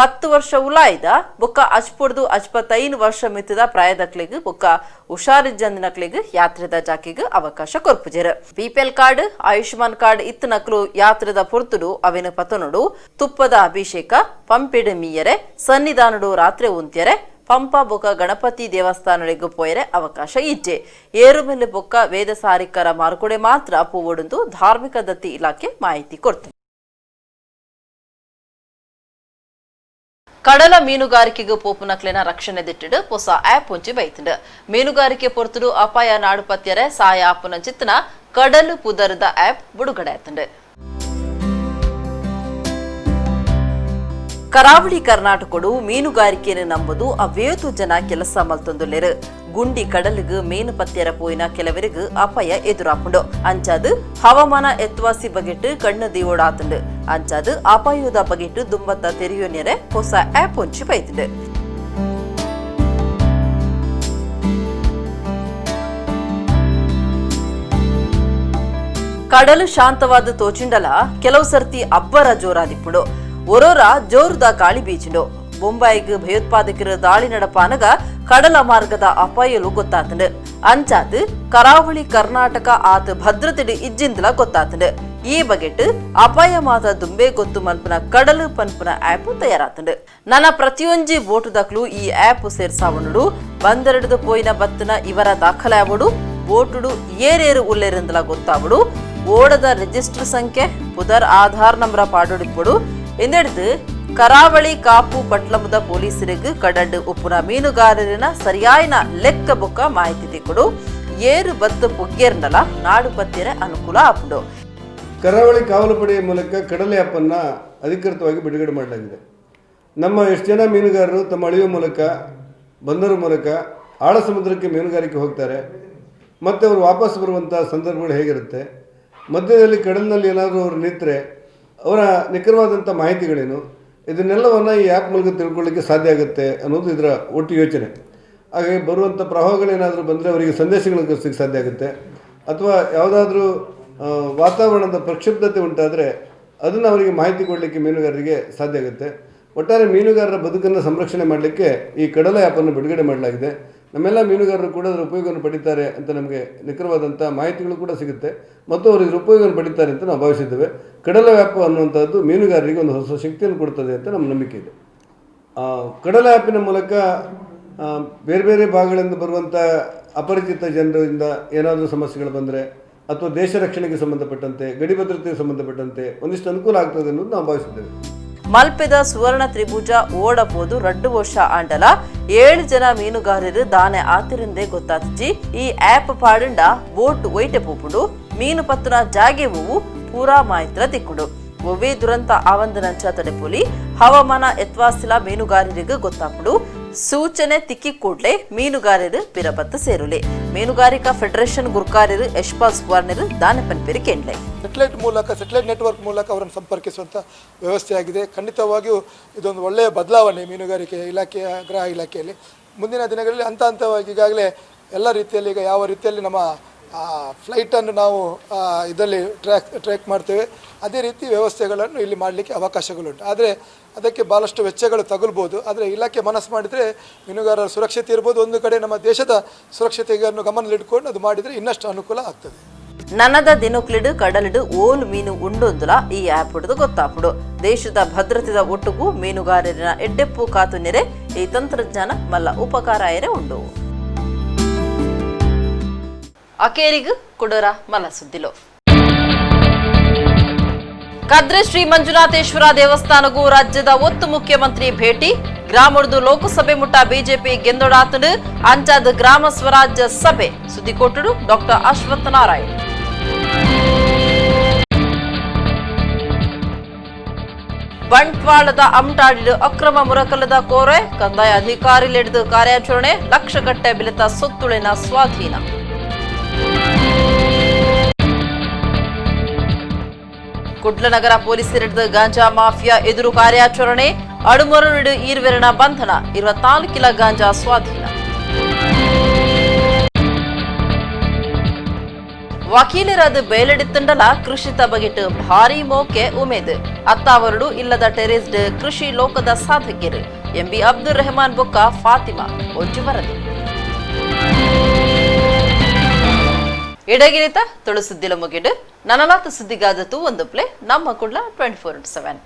10 ವರ್ಷ ಉಲಾಯ್ದ ಬೊಕ್ಕ ಅಚ್ಪೊಡ್ದು 55 ವರ್ಷ ಮಿತ್ತದ ಪ್ರಾಯದಕ್ಲಿಗ್ ಬೊಕ್ಕ ಹುಷಾರಿಜ್ಜಂದಿನಕ್ಲಿಗ್ ಯಾತ್ರೆದ ಜಾಕಿಗ್ ಅವಕಾಶ ಕೊರ್ಪುಜೆರ್ ಬಿಪಿಎಲ್ ಕಾರ್ಡ್ ಆಯುಷ್ಮಾನ್ ಕಾರ್ಡ್ ಇತ್ತ ನಕ್ಲು ಯಾತ್ರೆದ ಪೊರ್ತುಡು ಅವೆನ ಪತನುಡು ತುಪ್ಪದ ಅಭಿಷೇಕ ಪಂಪಿಡ್ ಮೀಯರೆ ಸನ್ನಿಧಾನಡು ರಾತ್ರಿ ಉಂತ್ಯರೆ ಪಂಪ ಬೊಕ್ಕ ಗಣಪತಿ ದೇವಸ್ಥಾನಗಳಿಗೂ ಪೋಯರೆ ಅವಕಾಶ ಇಜ್ಜೆ ಏರುಮೆಲೆ ಬೊಕ್ಕ ವೇದ ಸಾರಿಕರ ಮಾರುಕಡೆ ಮಾತ್ರ ಪೂವೊಡುಂದು ಧಾರ್ಮಿಕ ದತ್ತಿ ಇಲಾಖೆ ಮಾಹಿತಿ ಕೊಡ್ತೆ ಕಡಲ ಮೀನುಗಾರಿಕೆಗೂ ಪೋಪುನಕ್ಲಿನ ರಕ್ಷಣೆ ದಿಟ್ಟಿಡು ಹೊಸ ಆಪ್ ಒಂಚಿ ಬೈತಿಂಡು ಮೀನುಗಾರಿಕೆ ಪೊರ್ತುಡು ಅಪಾಯ ನಾಡು ಪತ್ಯರೆ ಸಾಯ ಆಪುನ ಚಿತ್ತನ ಕಡಲು ಪುದರದ ಆಪ್ ಬಿಡುಗಡೆ ಆಯ್ತಂಡು ಕರಾವಳಿ ಕರ್ನಾಟಕಡು ಮೀನುಗಾರಿಕೆಯನ್ನು ನಂಬುದು ಅವೇತು ಜನ ಕೆಲಸ ಮಲ್ತೊಂದುಲ್ಲೆರು ಗುಂಡಿ ಕಡಲಿಗೆ ಮೀನು ಪತ್ಯರ ಪೋಯಿನ ಕೆಲವರಿಗೆ ಅಪಾಯ ಎದುರಾಪುಂಡು ಅಂಚಾದು ಹವಾಮಾನ ಎತ್ವಾಸಿ ಬಗೆಟ್ಟು ಕಣ್ಣು ದೀವೋಡಾತುಂಡು ಅಂಚಾದು ಅಪಾಯದ ಬಗೆಟ್ಟು ದುಂಬತ್ತ ತೆರೆಯೋನ್ಯರೆ ಹೊಸ ಆಪ್ ಒಂಚಿ ಬೈತಿಂಡು ಕಡಲು ಶಾಂತವಾದ ತೋಚಿಂಡಲ ಕೆಲವು ಸರ್ತಿ ಅಬ್ಬರ ಜೋರಾದಿಪ್ಪುಂಡು ಒರೋರ ಜೋರುದ ಗಾಳಿ ಬೀಚಿಂಡು ಮುಂಬೈಗೆ ಭಯೋತ್ಪಾದಕರ ದಾಳಿ ನಡಪಾನಗ ಕಡಲ ಮಾರ್ಗದ ಅಪಾಯಲು ಗೊತ್ತಾತಂಡು ಅಂಚಾದು ಕರಾವಳಿ ಕರ್ನಾಟಕ ಆತ ಭದ್ರತೆಡು ಇಜ್ಜಿಂದಲ ಗೊತ್ತಾತಂಡು ಈ ಬಗೆಟ್ ಅಪಾಯ ಮಾತ ದುಂಬೆ ಗೊತ್ತು ಮಲ್ಪನ ಕಡಲು ಪನ್ಪುನ ಆಪ್ ತಯಾರಾತಂಡು ನನ್ನ ಪ್ರತಿಯೊಂಜಿ ಬೋಟುದಕ್ಲು ಈ ಆಪ್ ಸೇರ್ಸಾವಣುಡು ಬಂದರಡು ಪೋಯಿನ ಬತ್ತನ ಇವರ ದಾಖಲಾವಡು ಬೋಟುಡು ಏರೇರು ಉಲ್ಲೇರಿಂದಲ ಗೊತ್ತಾವಡು ಓಡದ ರಿಜಿಸ್ಟರ್ ಸಂಖ್ಯೆ ಪುದರ್ ಆಧಾರ್ ನಂಬರ ಪಾಡೋಡಿಪ್ಪುಡು ಎಂದೆಡ್ದು ಕರಾವಳಿ ಕಾಪು ಪಟ್ಲಮದ ಪೊಲೀಸರಿಗೆ ಕಡಡ್ ಉಪ್ಪುನ ಮೀನುಗಾರರಿನ ಸರಿಯಾಯಿನ ಲೆಕ್ಕ ಬೊಕ್ಕ ಮಾಹಿತಿ ತಿಕ್ಕೊಡು ಏರು ಬತ್ತು ಪೊಗ್ಗೇರ್ನಲ ನಾಡು ಪತ್ಯರೆ ಅನುಕೂಲ ಆಪುಂಡು ಕರಾವಳಿ ಕಾವಲು ಪಡೆಯ ಮೂಲಕ ಕಡಲೆ ಆ್ಯಪನ್ನು ಅಧಿಕೃತವಾಗಿ ಬಿಡುಗಡೆ ಮಾಡಲಾಗಿದೆ. ನಮ್ಮ ಎಷ್ಟು ಜನ ಮೀನುಗಾರರು ತಮ್ಮ ಅಳಿಯುವ ಮೂಲಕ ಬಂದರ ಮೂಲಕ ಆಳ ಸಮುದ್ರಕ್ಕೆ ಮೀನುಗಾರಿಕೆ ಹೋಗ್ತಾರೆ ಮತ್ತು ಅವರು ವಾಪಸ್ ಬರುವಂಥ ಸಂದರ್ಭಗಳು ಹೇಗಿರುತ್ತೆ, ಮಧ್ಯದಲ್ಲಿ ಕಡಲಿನಲ್ಲಿ ಏನಾದರೂ ಅವರು ನಿಂತರೆ ಅವರ ನಿಖರವಾದಂಥ ಮಾಹಿತಿಗಳೇನು, ಇದನ್ನೆಲ್ಲವನ್ನು ಈ ಆ್ಯಪ್ ಮೂಲಕ ತಿಳ್ಕೊಳ್ಳಿಕ್ಕೆ ಸಾಧ್ಯ ಆಗುತ್ತೆ ಅನ್ನೋದು ಇದರ ಒಟ್ಟು ಯೋಚನೆ. ಹಾಗೆ ಬರುವಂಥ ಪ್ರವಾಹಗಳೇನಾದರೂ ಬಂದರೆ ಅವರಿಗೆ ಸಂದೇಶಗಳನ್ನು ಕಳಿಸಲಿಕ್ಕೆ ಸಾಧ್ಯ ಆಗುತ್ತೆ, ಅಥವಾ ಯಾವುದಾದ್ರೂ ವಾತಾವರಣದ ಪ್ರಕ್ಷುಬ್ಧತೆ ಉಂಟಾದರೆ ಅದನ್ನು ಅವರಿಗೆ ಮಾಹಿತಿ ಕೊಡಲಿಕ್ಕೆ ಮೀನುಗಾರರಿಗೆ ಸಾಧ್ಯ ಆಗುತ್ತೆ. ಒಟ್ಟಾರೆ ಮೀನುಗಾರರ ಬದುಕನ್ನು ಸಂರಕ್ಷಣೆ ಮಾಡಲಿಕ್ಕೆ ಈ ಕಡಲ ಆ್ಯಪನ್ನು ಬಿಡುಗಡೆ ಮಾಡಲಾಗಿದೆ. ನಮ್ಮೆಲ್ಲ ಮೀನುಗಾರರು ಕೂಡ ಅದರ ಉಪಯೋಗವನ್ನು ಪಡಿತಾರೆ ಅಂತ ನಮಗೆ ನಿಖರವಾದಂಥ ಮಾಹಿತಿಗಳು ಕೂಡ ಸಿಗುತ್ತೆ ಮತ್ತು ಅವರು ಇದರ ಉಪಯೋಗವನ್ನು ಪಡಿತಾರೆ ಅಂತ ನಾವು ಭಾವಿಸಿದ್ದೇವೆ. ಕಡಲ ಆ್ಯಪ್ ಅನ್ನುವಂಥದ್ದು ಮೀನುಗಾರರಿಗೆ ಒಂದು ಹೊಸ ಶಕ್ತಿಯನ್ನು ಕೊಡ್ತದೆ ಅಂತ ನಮ್ಮ ನಂಬಿಕೆ ಇದೆ. ಕಡಲ ಆ್ಯಪಿನ ಮೂಲಕ ಬೇರೆ ಬೇರೆ ಭಾಗಗಳಿಂದ ಬರುವಂಥ ಅಪರಿಚಿತ ಜನರಿಂದ ಏನಾದರೂ ಸಮಸ್ಯೆಗಳು ಬಂದರೆ ಅಥವಾ ದೇಶ ರಕ್ಷಣೆಗೆ ಸಂಬಂಧಪಟ್ಟಂತೆ, ಗಡಿ ಭದ್ರತೆಗೆ ಸಂಬಂಧಪಟ್ಟಂತೆ ಒಂದಿಷ್ಟು ಅನುಕೂಲ ಆಗ್ತದೆ ಅನ್ನೋದು ನಾವು ಭಾವಿಸಿದ್ದೇವೆ. ಮಲ್ಪೆದ ಸುವರ್ಣ ತ್ರಿಭುಜ ಓಡಬಹುದು 2 ವರ್ಷ ಆಂಡಲ 7 ಜನ ಮೀನುಗಾರರು ದಾನೆ ಆತಿರಿಂದೇ ಗೊತ್ತಾತಿಜಿ ಈ ಆಪ್ ಪಾಡಂಡ ಬೋಟ್ ಒಯ್ಟೆ ಪೋಪುಡು ಮೀನು ಪತ್ತನ ಜಾಗೆ ಹೂವು ಪೂರಾ ಮಾಹಿತಿ ತಿಕ್ಕುಡು ಒವ್ವೇ ದುರಂತ ಆವಂದನಂಚ ತಡೆಪೋಲಿ ಹವಾಮಾನ ಎತ್ವಾಸಿಲ ಮೀನುಗಾರರಿಗೆ ಗೊತ್ತಾಪುಡು ಸೂಚನೆ ತಿಕ್ಕಿ ಕೂಡ್ಲೆ ಮೀನುಗಾರರು ಪಿರಬತ್ತ ಸೇರುಲೆ ಮೀನುಗಾರಿಕಾ ಫೆಡರೇಷನ್ ಗುರ್ಕಾರರು ಯಶ್ಪಾಲ್ ಸುವರ್ಣರು ದಾನೆ ಪನ್ಪೇರಿ ಕೇಂದ್ಲೆ ಸೆಟಲೈಟ್ ನೆಟ್ವರ್ಕ್ ಮೂಲಕ ಅವರನ್ನು ಸಂಪರ್ಕಿಸುವಂಥ ವ್ಯವಸ್ಥೆಯಾಗಿದೆ. ಖಂಡಿತವಾಗಿಯೂ ಇದೊಂದು ಒಳ್ಳೆಯ ಬದಲಾವಣೆ ಮೀನುಗಾರಿಕೆ ಇಲಾಖೆಯ ಗೃಹ ಇಲಾಖೆಯಲ್ಲಿ. ಮುಂದಿನ ದಿನಗಳಲ್ಲಿ ಹಂತ ಹಂತವಾಗಿ ಈಗಾಗಲೇ ಎಲ್ಲ ರೀತಿಯಲ್ಲಿ ಈಗ ಯಾವ ರೀತಿಯಲ್ಲಿ ನಮ್ಮ ಫ್ಲೈಟನ್ನು ನಾವು ಇದರಲ್ಲಿ ಟ್ರ್ಯಾಕ್ ಮಾಡ್ತೇವೆ ಅದೇ ರೀತಿ ವ್ಯವಸ್ಥೆಗಳನ್ನು ಇಲ್ಲಿ ಮಾಡಲಿಕ್ಕೆ ಅವಕಾಶಗಳುಂಟು. ಆದರೆ ಅದಕ್ಕೆ ಭಾಳಷ್ಟು ವೆಚ್ಚಗಳು ತಗಲ್ಬೋದು. ಆದರೆ ಇಲಾಖೆ ಮನಸ್ಸು ಮಾಡಿದರೆ ಮೀನುಗಾರರ ಸುರಕ್ಷತೆ ಇರ್ಬೋದು, ಒಂದು ಕಡೆ ನಮ್ಮ ದೇಶದ ಸುರಕ್ಷತೆಯನ್ನು ಗಮನದಲ್ಲಿಟ್ಕೊಂಡು ಅದು ಮಾಡಿದರೆ ಇನ್ನಷ್ಟು ಅನುಕೂಲ ಆಗ್ತದೆ. ನನ್ನದ ದಿನುಕ್ಲಿಡು ಕಡಲಿಡು ಓಲು ಮೀನು ಉಂಡೊಂದುಲ ಈ ಆ್ಯಪ್ ಹಿಡಿದು ಗೊತ್ತಾಪುಡು ದೇಶದ ಭದ್ರತೆದ ಒಟ್ಟುಗೂ ಮೀನುಗಾರರಿನ ಎಡ್ಡೆಪ್ಪು ಕಾತು ನೆರೆ ಈ ತಂತ್ರಜ್ಞಾನ ಮಲ್ಲ ಉಪಕಾರ ಎರೆ ಉಂಡು. ಅಕೇರಿಗು ಕುಡರ ಮಲ ಸುದ್ದಿಲು ಕದ್ರೆ ಶ್ರೀ ಮಂಜುನಾಥೇಶ್ವರ ದೇವಸ್ಥಾನಗೂ ರಾಜ್ಯದ ಒತ್ತು ಮುಖ್ಯಮಂತ್ರಿ ಭೇಟಿ ಗ್ರಾಮದ ಲೋಕಸಭೆ ಮುಟ್ಟ ಬಿಜೆಪಿ ಗೆಂದೊಡಾತನು ಅಂಚಾದ ಗ್ರಾಮ ಸ್ವರಾಜ್ಯ ಸಭೆ ಸುದ್ದಿ ಕೊಟ್ಟಡು ಡಾಕ್ಟರ್ ಅಶ್ವತ್ಥ ನಾರಾಯಣ್. ಬಂಟ್ವಾಳದ ಅಮಟಾಡಿಡು ಅಕ್ರಮ ಮುರಕಲದ ಕೋರೆ ಕಂದಾಯ ಅಧಿಕಾರಿಲೆಡಿದು ಕಾರ್ಯಾಚರಣೆ ಲಕ್ಷಗಟ್ಟೆ ಬೆಲೆತ ಸೊತ್ತುಳಿನ ಸ್ವಾಧೀನ. ಕುಡ್ಲ ನಗರ ಪೊಲೀಸರಿಡಿದ ಗಾಂಜಾ ಮಾಫಿಯಾ ಎದುರು ಕಾರ್ಯಾಚರಣೆ ಅಡುಮರಡು ಈರ್ವೆರನ ಬಂಧನ 24 ಕಿಲೋ ಗಾಂಜಾ ಸ್ವಾಧೀನ. ವಕೀಲರಾದ ಬೇಲೆಡಿತ್ತಂಡಲ ಕೃಷಿ ತಬಗಿಟ್ಟು ಭಾರಿ ಮೋಕೆ ಉಮೇದ್ ಅತ್ತಾವರಡು ಇಲ್ಲದ ಟೆರೇಸ್ಡ್ ಕೃಷಿ ಲೋಕದ ಸಾಧಕರು ಎಂಬಿ ಅಬ್ದುಲ್ ರೆಹಮಾನ್ ಬೊಕ್ಕ ಫಾತಿಮಾ ಒಂಜು ವರದಿ. ಇಡಗಿರಿತ ತುಳು ಸುದ್ದಿಲ ಮುಗಿಡು ನನಲಾತ ಸುದ್ದಿಗಾದತು ಒಂದು ಪ್ಲೇ ನಮ್ಮ ಕುಡ್ಲ 24/7.